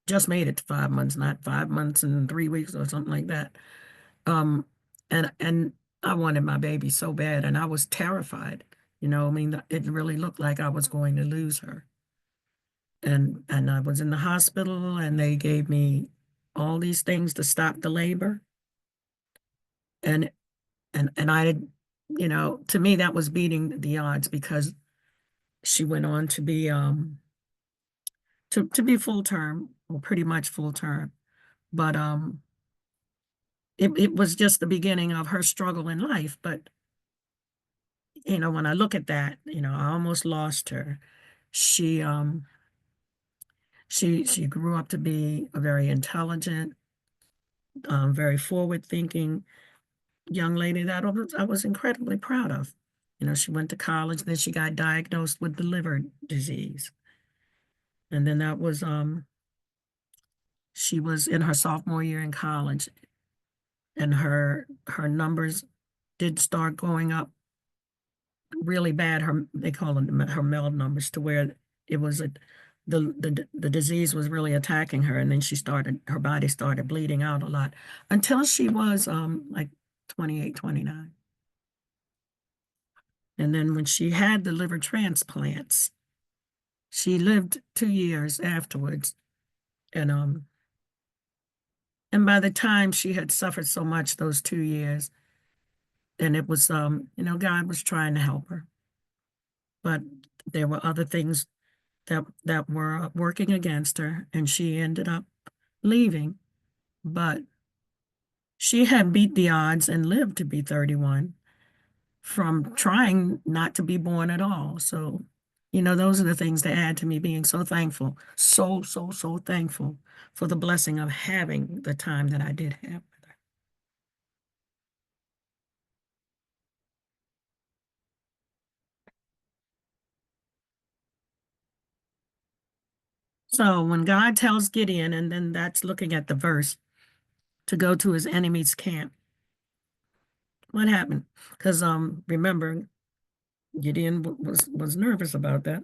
just made it to 5 months, not 5 months and 3 weeks or something like that. And I wanted my baby so bad, and I was terrified. It really looked like I was going to lose her. And I was in the hospital, and they gave me all these things to stop the labor. And I, to me, that was beating the odds, because she went on to be to be full term, or pretty much full term. But it was just the beginning of her struggle in life. But when I look at that, I almost lost her. She she grew up to be a very intelligent, very forward-thinking young lady that I was incredibly proud of. She went to college, then she got diagnosed with the liver disease. And then that was she was in her sophomore year in college, and her numbers did start going up really bad. They call them her MELD numbers, to where it was the disease was really attacking her, and then her body started bleeding out a lot until she was like 28, 29. And then when she had the liver transplants, she lived 2 years afterwards. And by the time she had suffered so much those 2 years, and it was God was trying to help her. But there were other things that were working against her, and she ended up leaving. but she had beat the odds and lived to be 31 from trying not to be born at all. So, those are the things that add to me being so thankful, so, so, so thankful for the blessing of having the time that I did have with her. So when God tells Gideon, and then that's looking at the verse, to go to his enemy's camp, what happened? Because remember, Gideon was nervous about that,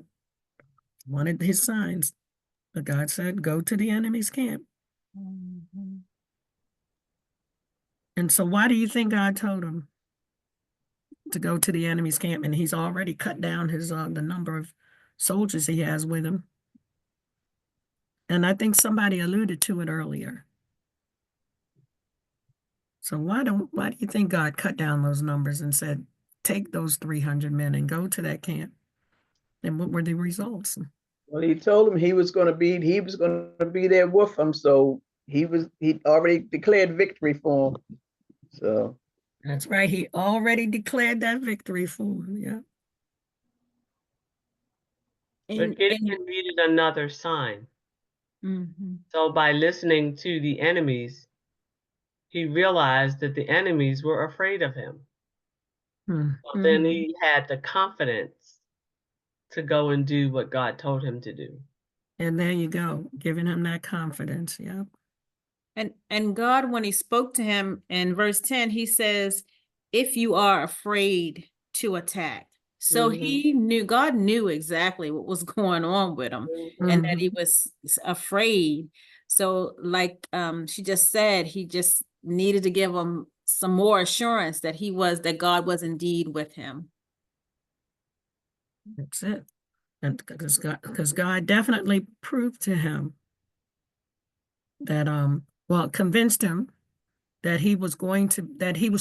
wanted his signs, but God said, go to the enemy's camp. Mhm. And so why do you think God told him to go to the enemy's camp? And he's already cut down his the number of soldiers he has with him. And I think somebody alluded to it earlier. So why do you think God cut down those numbers and said, take those 300 men and go to that camp? And what were the results? Well, he told him he was going to be there with him. So he already declared victory for him. So That's right. He already declared that victory for him. Yeah. But Gideon needed another sign. Mhm. So by listening to the enemies, he realized that the enemies were afraid of him. So then he had the confidence to go and do what God told him to do. And there you go, giving him that confidence. Yeah. And God, when he spoke to him in verse 10, he says, if you are afraid to attack. So God knew exactly what was going on with him and that he was afraid. So like she just said, he just needed to give him some more assurance that that God was indeed with him. That's it. And because God definitely proved to him that convinced him that he was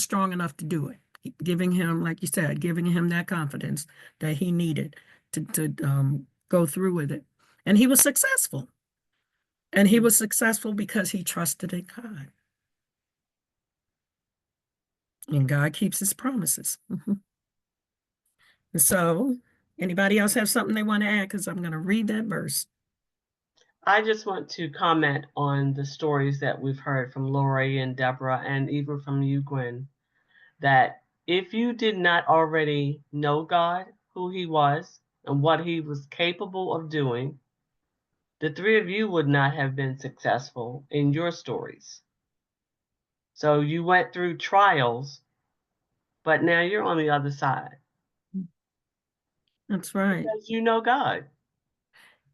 strong enough to do it, giving him, like you said, giving him that confidence that he needed to go through with it. And he was successful. And he was successful because he trusted in God. And God keeps his promises. So, anybody else have something they want to add? Because I'm going to read that verse. I just want to comment on the stories that we've heard from Lori and Deborah, and even from you, Gwen, that if you did not already know God, who he was, and what he was capable of doing, the three of you would not have been successful in your stories. So you went through trials, but now you're on the other side. That's right. Because you know God.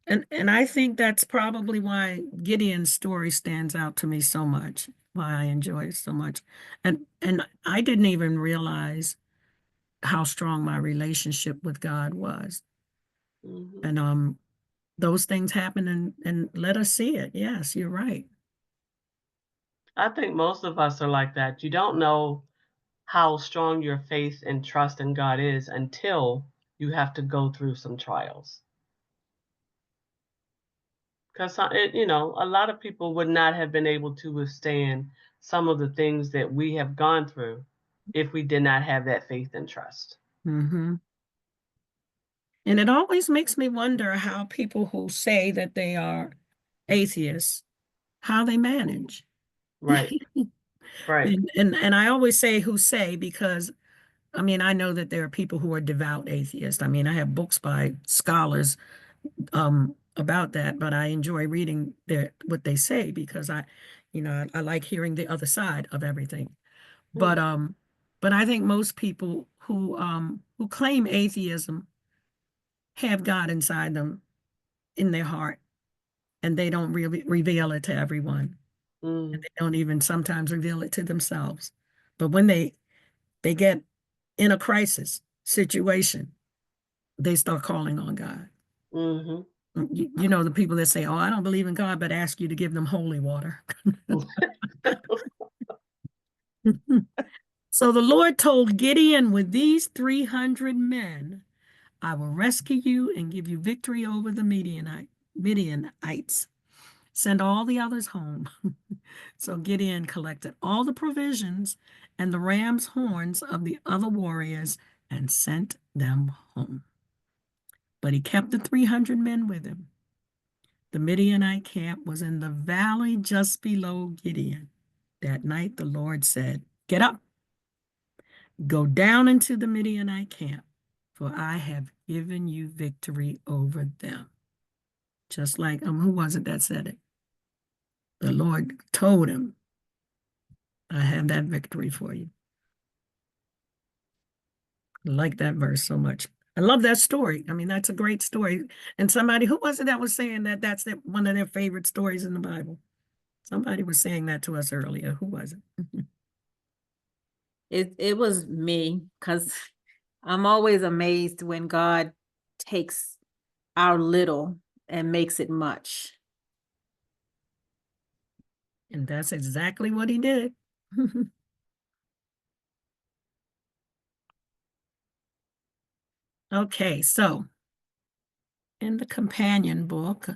And I think that's probably why Gideon's story stands out to me so much, why I enjoy it so much. And I didn't even realize how strong my relationship with God was. And those things happen and let us see it. Yes, you're right. I think most of us are like that. You don't know how strong your faith and trust in God is until you have to go through some trials. Because, a lot of people would not have been able to withstand some of the things that we have gone through if we did not have that faith and trust. And it always makes me wonder how people who say that they are atheists, how they manage. Right. Right. And I always say who say, because I mean, I know that there are people who are devout atheists. I mean, I have books by scholars about that, but I enjoy reading what they say because I like hearing the other side of everything. But I think most people who claim atheism have God inside them in their heart, and they don't really reveal it to everyone. And they don't even sometimes reveal it to themselves. But when they get in a crisis situation, they start calling on God. You know, the people that say, oh, I don't believe in God, but ask you to give them holy water. So the Lord told Gideon, with these 300 men, I will rescue you and give you victory over the Midianites. Send all the others home. So Gideon collected all the provisions and the ram's horns of the other warriors and sent them home. But he kept the 300 men with him. The Midianite camp was in the valley just below Gideon. That night the Lord said, "Get up, go down into the Midianite camp, for I have given you victory over them." Just like, who was it that said it? The Lord told him, "I have that victory for you." I like that verse so much. I love that story. I mean, that's a great story. And somebody, who was it that was saying that that's one of their favorite stories in the Bible? Somebody was saying that to us earlier. Who was it? It was me, because I'm always amazed when God takes our little and makes it much. And that's exactly what he did. Okay, so in the companion book,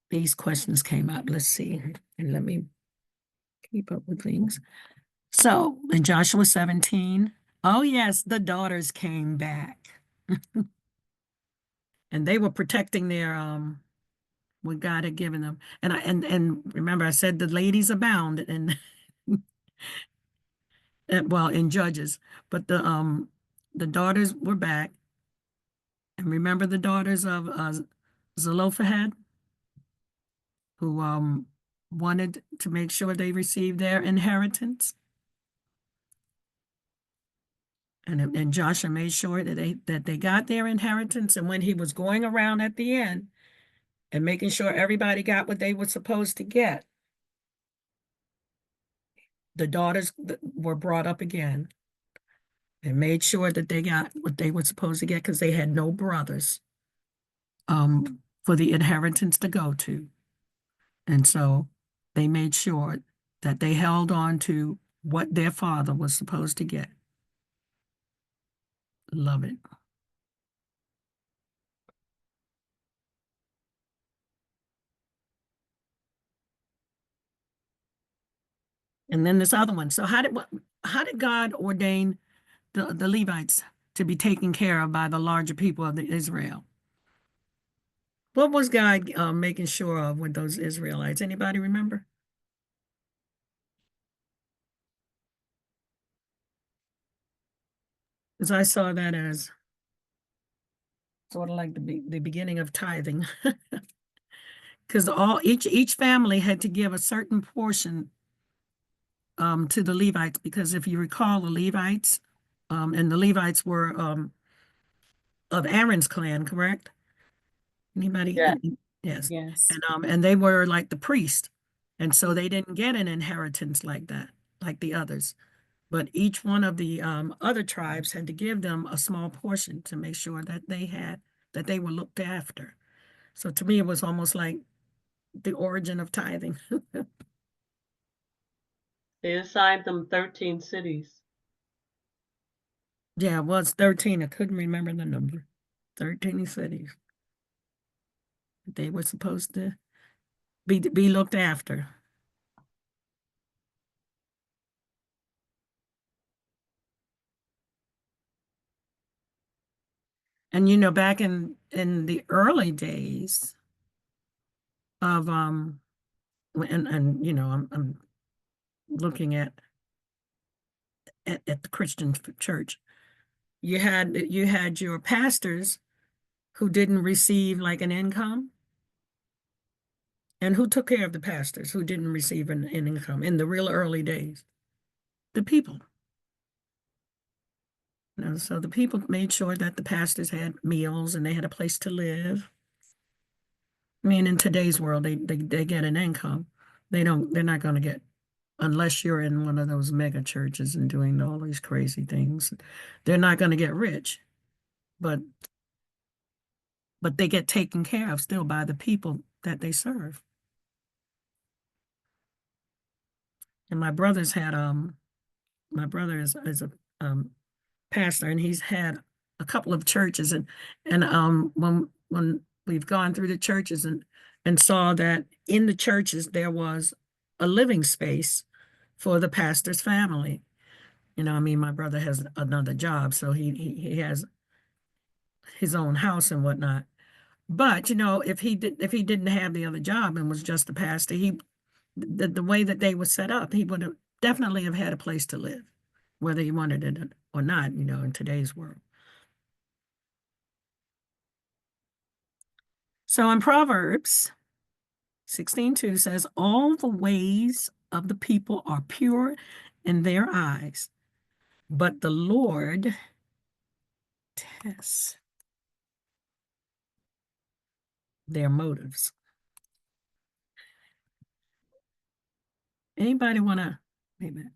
these questions came up. Let's see, and let me keep up with things. So in Joshua 17, oh yes, the daughters came back. And they were protecting their what God had given them. And remember, I said the ladies abound and well, in Judges, but the daughters were back. And remember the daughters of Zelophehad, who wanted to make sure they received their inheritance. And Joshua made sure that they got their inheritance. And when he was going around at the end and making sure everybody got what they were supposed to get, the daughters were brought up again and made sure that they got what they were supposed to get because they had no brothers for the inheritance to go to. And so they made sure that they held on to what their father was supposed to get. Love it. And then this other one. So how did God ordain the Levites to be taken care of by the larger people of Israel? What was God making sure of with those Israelites? Anybody remember? Because I saw that as sort of like the beginning of tithing. Because each family had to give a certain portion to the Levites, because if you recall, the Levites and the Levites were of Aaron's clan, correct? Anybody? Yeah. Yes. Yes. And they were like the priest, and so they didn't get an inheritance like that, like the others. But each one of the other tribes had to give them a small portion to make sure that they were looked after. So to me, it was almost like the origin of tithing. They assigned them 13 cities. Yeah, it was 13. I couldn't remember the number. 13 cities. They were supposed to be looked after. And back in the early days of I'm looking at the Christian church. You had your pastors who didn't receive like an income. And who took care of the pastors who didn't receive an income in the real early days? The people. So the people made sure that the pastors had meals and they had a place to live. I mean, in today's world, they get an income. They're not going to get, unless you're in one of those mega churches and doing all these crazy things, they're not going to get rich. But they get taken care of still by the people that they serve. And my brother is a pastor, and he's had a couple of churches, and when we've gone through the churches, and and saw that in the churches there was a living space for the pastor's family. You know, I mean, my brother has another job, so he has his own house and whatnot. But you know, if he didn't have the other job and was just a pastor, the way that they were set up, he would have definitely have had a place to live, whether he wanted it or not, you know, in today's world. So in Proverbs 16:2 says, all the ways of the people are pure in their eyes, but the Lord tests their motives. Anybody want to, wait a minute.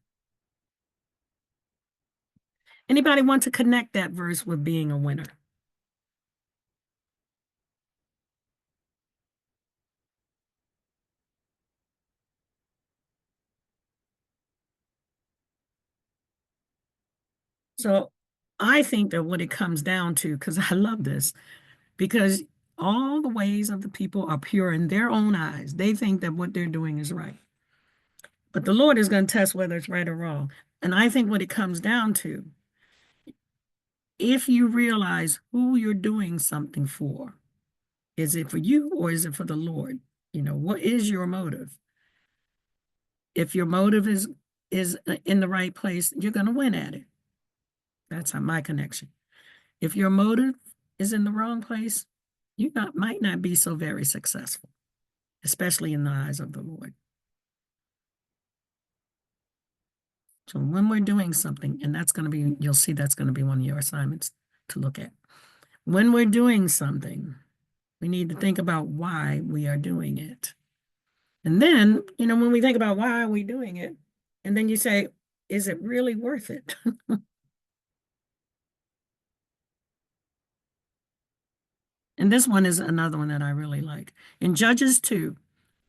Anybody want to connect that verse with being a winner? So I think that what it comes down to, because I love this, because all the ways of the people are pure in their own eyes. They think that what they're doing is right. But the Lord is going to test whether it's right or wrong. And I think what it comes down to, if you realize who you're doing something for, is it for you or is it for the Lord? You know, what is your motive? If your motive is in the right place, you're going to win at it. That's my connection. If your motive is in the wrong place, you might not be so very successful, especially in the eyes of the Lord. So when we're doing something, and that's going to be, you'll see that's going to be one of your assignments to look at. When we're doing something, we need to think about why we are doing it. And then, you know, when we think about why are we doing it, and then you say, is it really worth it? And this one is another one that I really like. In Judges 2,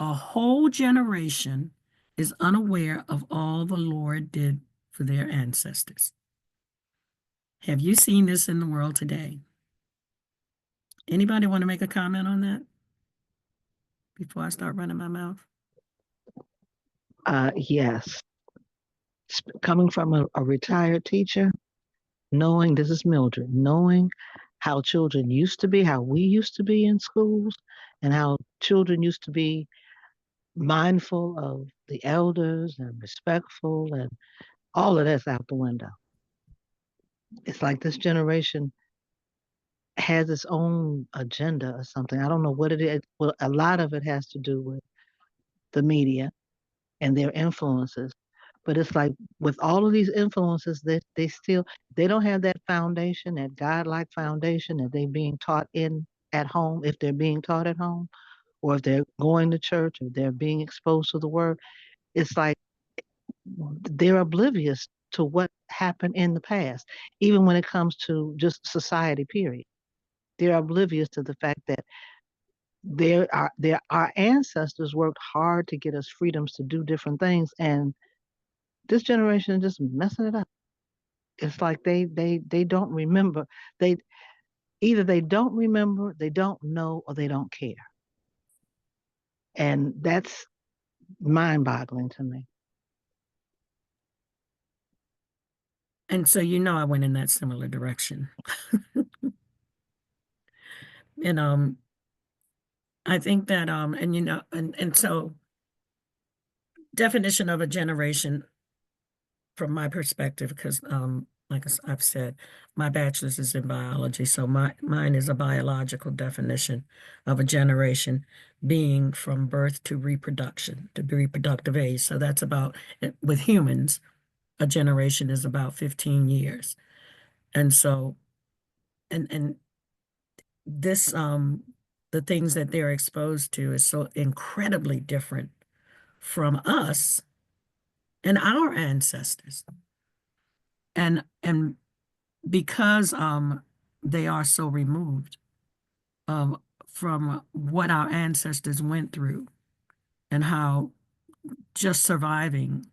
a whole generation is unaware of all the Lord did for their ancestors. Have you seen this in the world today? Anybody want to make a comment on that before I start running my mouth? Yes. Coming from a retired teacher, knowing this is Mildred, knowing how children used to be, how we used to be in schools, and how children used to be mindful of the elders and respectful, and all of that's out the window. It's like this generation has its own agenda or something. I don't know what it is. Well, a lot of it has to do with the media and their influences. But it's like with all of these influences, they don't have that foundation, that godlike foundation that they're being taught at home, if they're being taught at home, or if they're going to church, or they're being exposed to the word. It's like they're oblivious to what happened in the past, even when it comes to just society, period. They're oblivious to the fact that our ancestors worked hard to get us freedoms to do different things, and this generation is just messing it up. It's like they don't remember. They either they don't remember, they don't know, or they don't care. And that's mind-boggling to me. And so, you know, I went in that similar direction. And I think that and you know, and so definition of a generation from my perspective, because like I've said, my bachelor's is in biology, so mine is a biological definition of a generation being from birth to reproduction, to reproductive age. So that's about, with humans, a generation is about 15 years. And so, and this the things that they're exposed to is so incredibly different from us and our ancestors. And because they are so removed from what our ancestors went through and how just surviving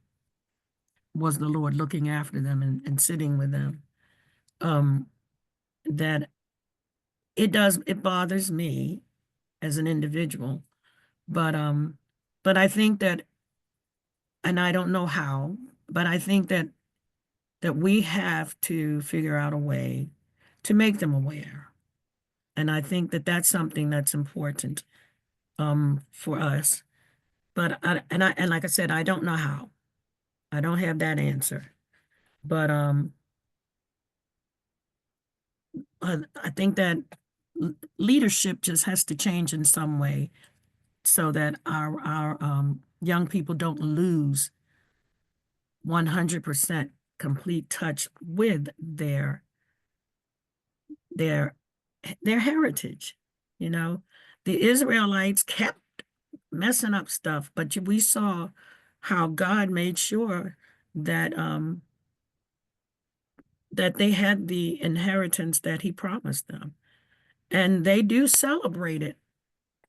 was the Lord looking after them and sitting with them, that it bothers me as an individual But I think that, and I don't know how, but I think that we have to figure out a way to make them aware. And I think that that's something that's important for us. But and like I said, I don't know how. I don't have that answer. But I think that leadership just has to change in some way so that our young people don't lose 100% complete touch with their their heritage. You know, the Israelites kept messing up stuff, but we saw how God made sure that that they had the inheritance that he promised them. And they do celebrate it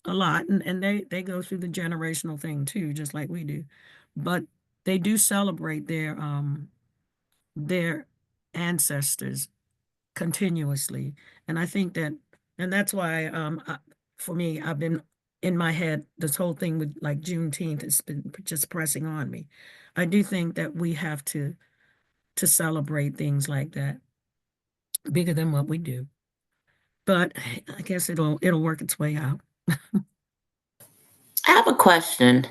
a lot, and they go through the generational thing too, just like we do. But they do celebrate their ancestors continuously. And I think that, and that's why for me, I've been in my head, this whole thing with like Juneteenth has been just pressing on me. I do think that we have to celebrate things like that bigger than what we do. But I guess it'll work its way out. I have a question.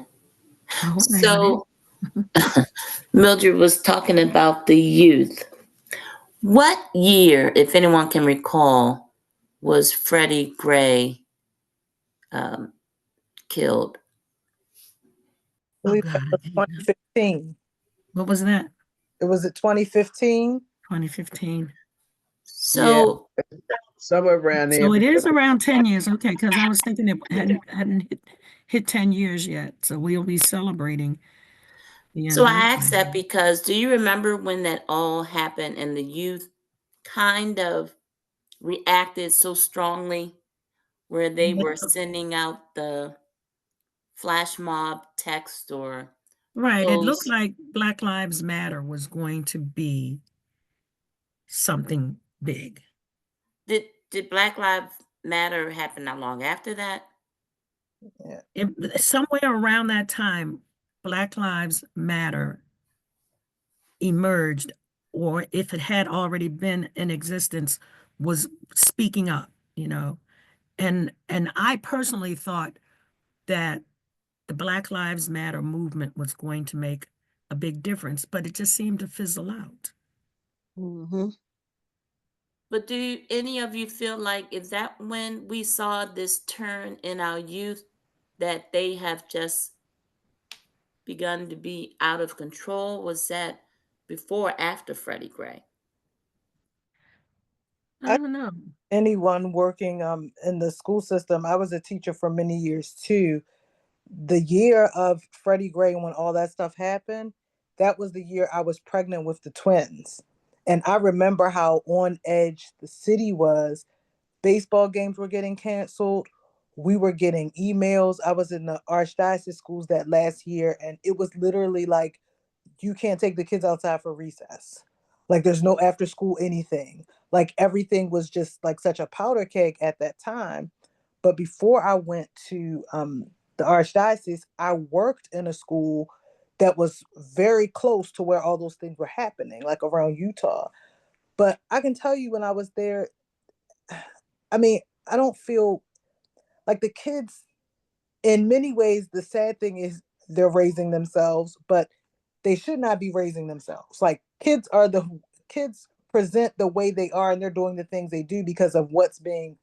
Oh, So Mildred was talking about the youth. What year, if anyone can recall, was Freddie Gray killed? I oh believe God, that I was hate that. 2015. What was that? It was it 2015? 2015. Yeah, So, somewhere around there. So it is Because around 10 years. Okay, because I was thinking it hadn't hit 10 years yet. So we'll be celebrating the so I asked anniversary. that because do you remember when that all happened and the youth kind of reacted so strongly where they Yeah, were sending out the flash mob text or right. It looked post? like Black Lives Matter was going to be something big. Did Black Lives Matter happen not long after that? Yeah. Somewhere around that time, Black Lives Matter emerged, or if it had already been in existence, was speaking up, you know. And I personally thought that the Black Lives Matter movement was going to make a big difference, but it just seemed to fizzle out. Mm-hmm. But any of you feel like is that when we saw this turn in our youth that they have just begun to be out of control? Was that before or after Freddie Gray? I I don't know. anyone working in the school system, I was a teacher for many years too. The year of Freddie Gray, when all that stuff happened, that was the year I was pregnant with the twins. And I remember how on edge the city was. Baseball games were getting canceled. We were getting emails. I was in the archdiocese schools that last year, and it was literally like, you can't take the kids outside for recess. Like there's no after school anything. Like everything was just like such a powder keg at that time. But before I went to the archdiocese, I worked in a school that was very close to where all those things were happening, like around Utah. But I can tell you when I was there, I mean, I don't feel like the kids, in many ways, the sad thing is they're raising themselves, but they should not be raising themselves. Like kids present the way they are and they're doing the things they do because of what's being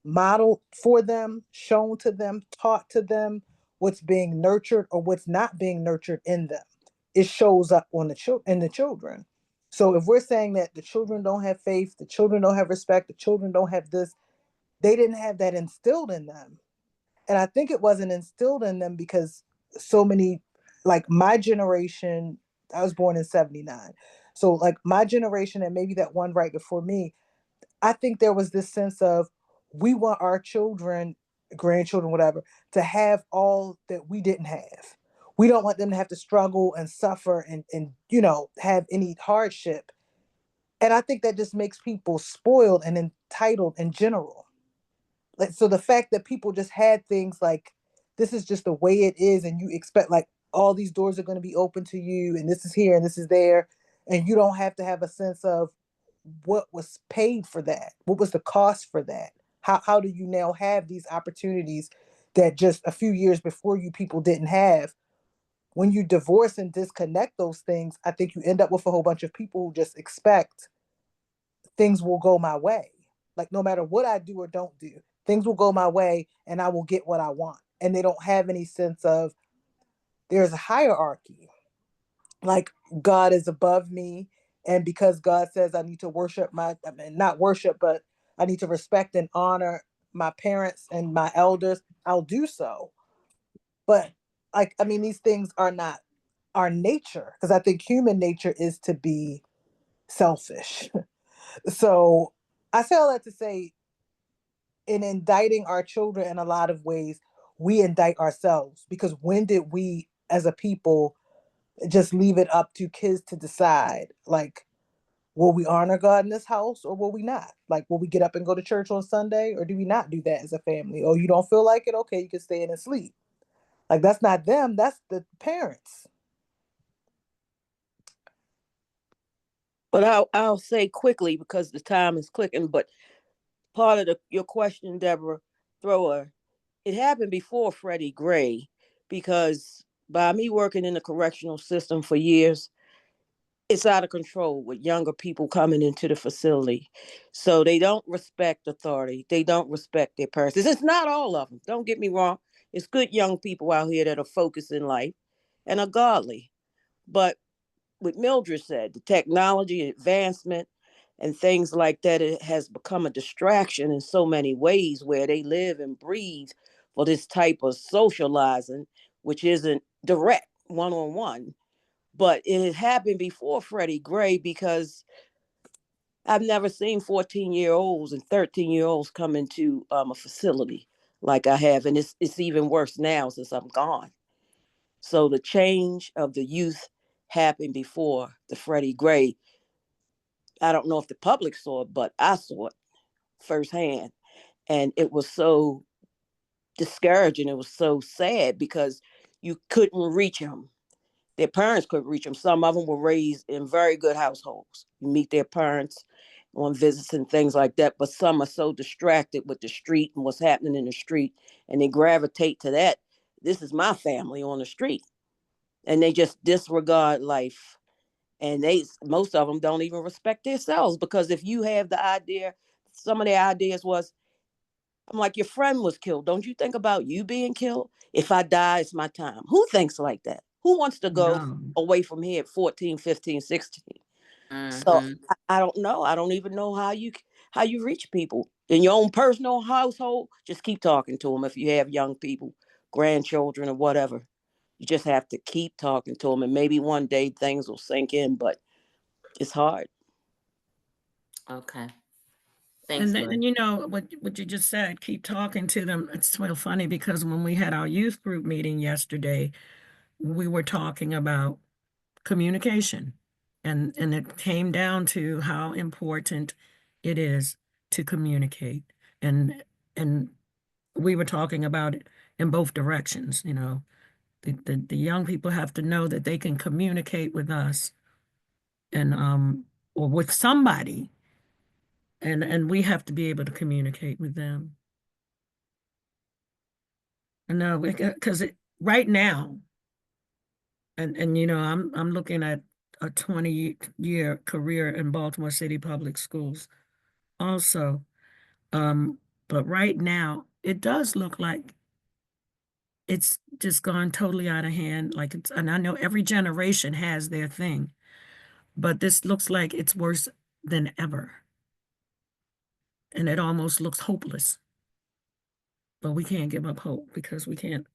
modeled for them, shown to them, taught to them, what's being nurtured or what's not being nurtured in them. It shows up on the children. So if we're saying that the children don't have faith, the children don't have respect, the children don't have this, they didn't have that instilled in them. And I think it wasn't instilled in them because so many, like my generation, I was born in 79. So like my generation and maybe that one right before me, I think there was this sense of we want our children, grandchildren, whatever, to have all that we didn't have. We don't want them to have to struggle and suffer and have any hardship. And I think that just makes people spoiled and entitled in general. Like so the fact that people just had things like this is just the way it is, and you expect like all these doors are going to be open to you, and this is here and this is there, and you don't have to have a sense of what was paid for that, what was the cost for that. How do you now have these opportunities that just a few years before you people didn't have? When you divorce and disconnect those things, I think you end up with a whole bunch of people who just expect things will go my way. Like no matter what I do or don't do, things will go my way and I will get what I want. And they don't have any sense of there's a hierarchy. Like God is above me. And because God says I need to worship I mean, not worship, but I need to respect and honor my parents and my elders, I'll do so. But like, I mean, these things are not our nature, because I think human nature is to be selfish. So I say all that to say, in indicting our children in a lot of ways, we indict ourselves, because when did we as a people just leave it up to kids to decide, like, will we honor God in this house or will we not? Like, will we get up and go to church on Sunday, or do we not do that as a family? Oh, you don't feel like it? Okay, you can stay in and sleep. Like, that's not them, that's the parents. But I'll say quickly because the time is clicking. But part of your question, Deborah Thrower, it happened before Freddie Gray, because by me working in the correctional system for years, it's out of control with younger people coming into the facility. So they don't respect authority. They don't respect their parents. It's not all of them. Don't get me wrong. It's good young people out here that are focused in life and are godly. But what Mildred said, the technology advancement and things like that, it has become a distraction in so many ways, where they live and breathe for this type of socializing, which isn't direct one-on-one. But it had happened before Freddie Gray, because I've never seen 14-year-olds and 13-year-olds come into a facility like I have. And it's even worse now since I'm gone. So the change of the youth happened before the Freddie Gray. I don't know if the public saw it, but I saw it firsthand. And it was so discouraging. It was so sad because you couldn't reach them. Their parents couldn't reach them. Some of them were raised in very good households. You meet their parents on visits and things like that, but some are so distracted with the street and what's happening in the street, and they gravitate to that. This is my family on the street, and they just disregard life. And most of them don't even respect themselves, because if you have the idea, some of their ideas was, I'm like, your friend was killed. Don't you think about you being killed? If I die, it's my time. Who thinks like that? Who wants to go No. away from here at 14, 15, 16? So Mm-hmm. I don't know. I don't even know how you reach people in your own personal household. Just keep talking to them. If you have young people, grandchildren, or whatever, you just have to keep talking to them, and maybe one day things will sink in. But it's hard. Okay. Thanks, Lori. And you know what you just said, keep talking to them. It's so funny because when we had our youth group meeting yesterday, we were talking about communication, and it came down to how important it is to communicate. And we were talking about it in both directions. You know, the young people have to know that they can communicate with us and or with somebody, and we have to be able to communicate with them. No, because right now, and you know, I'm looking at a 20-year career in Baltimore City Public Schools also. But right now, it does look like it's just gone totally out of hand. Like and I know every generation has their thing, but this looks like it's worse than ever. And it almost looks hopeless. But we can't give up hope, because we can't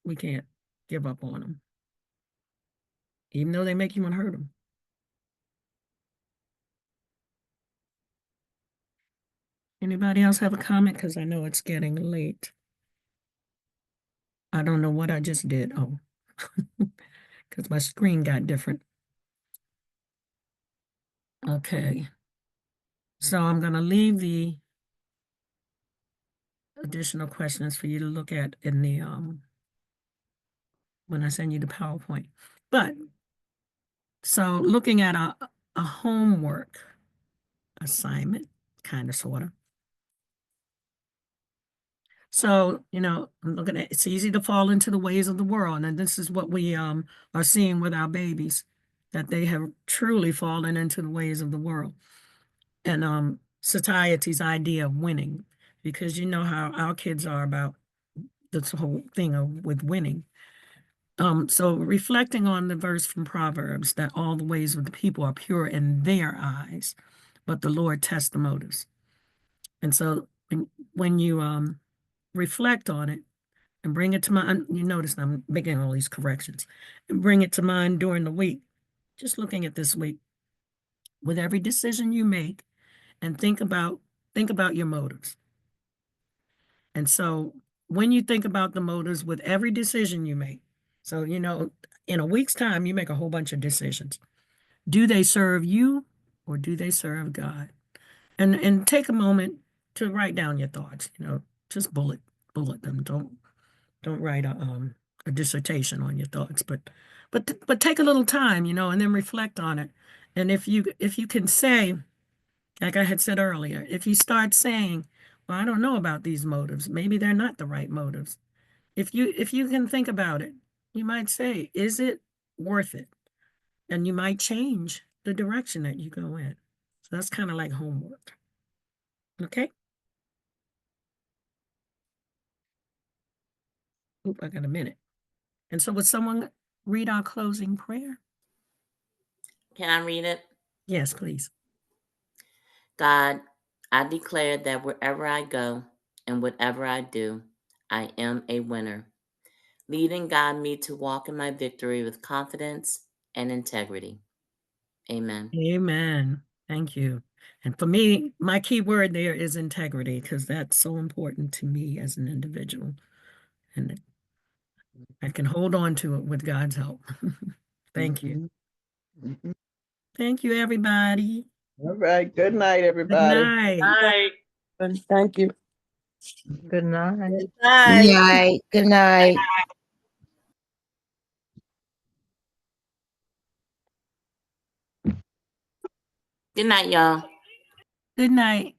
give up on them, even though they make you want to hurt them. Anybody else have a comment? Because I know it's getting late. I don't know what I just did. Oh, because my screen got different. Okay. So I'm going to leave the additional questions for you to look at in the when I send you the PowerPoint. But so looking at a homework assignment, kind of, sort of. So, I'm looking at, it's easy to fall into the ways of the world. And this is what we are seeing with our babies, that they have truly fallen into the ways of the world. And society's idea of winning, because you know how our kids are about this whole thing with winning. So reflecting on the verse from Proverbs, that all the ways of the people are pure in their eyes, but the Lord tests the motives. And so when you reflect on it and bring it to mind, you notice I'm making all these corrections, and bring it to mind during the week, just looking at this week, with every decision you make, and think about your motives. And so when you think about the motives with every decision you make, so in a week's time, you make a whole bunch of decisions. Do they serve you or do they serve God? And take a moment to write down your thoughts. Just bullet them. Don't write a dissertation on your thoughts, but take a little time, and then reflect on it. And if you can say, like I had said earlier, if you start saying, well, I don't know about these motives, maybe they're not the right motives. If you can think about it, you might say, is it worth it? And you might change the direction that you go in. So that's kind of like homework. Okay? Oop, I got a minute. And so would someone read our closing prayer? Can I read it? Yes, please. God, I declare that wherever I go and whatever I do, I am a winner. Lead and guide me to walk in my victory with confidence and integrity. Amen. Amen. Thank you. And for me, my key word there is integrity, because that's so important to me as an individual. And I can hold on to it with God's help. Thank you. Mhm. Thank you, everybody. All right. Good night, Good everybody. night. Bye. Thank you. Good night. Good Good night. night. Good night. Good night, y'all. Good night.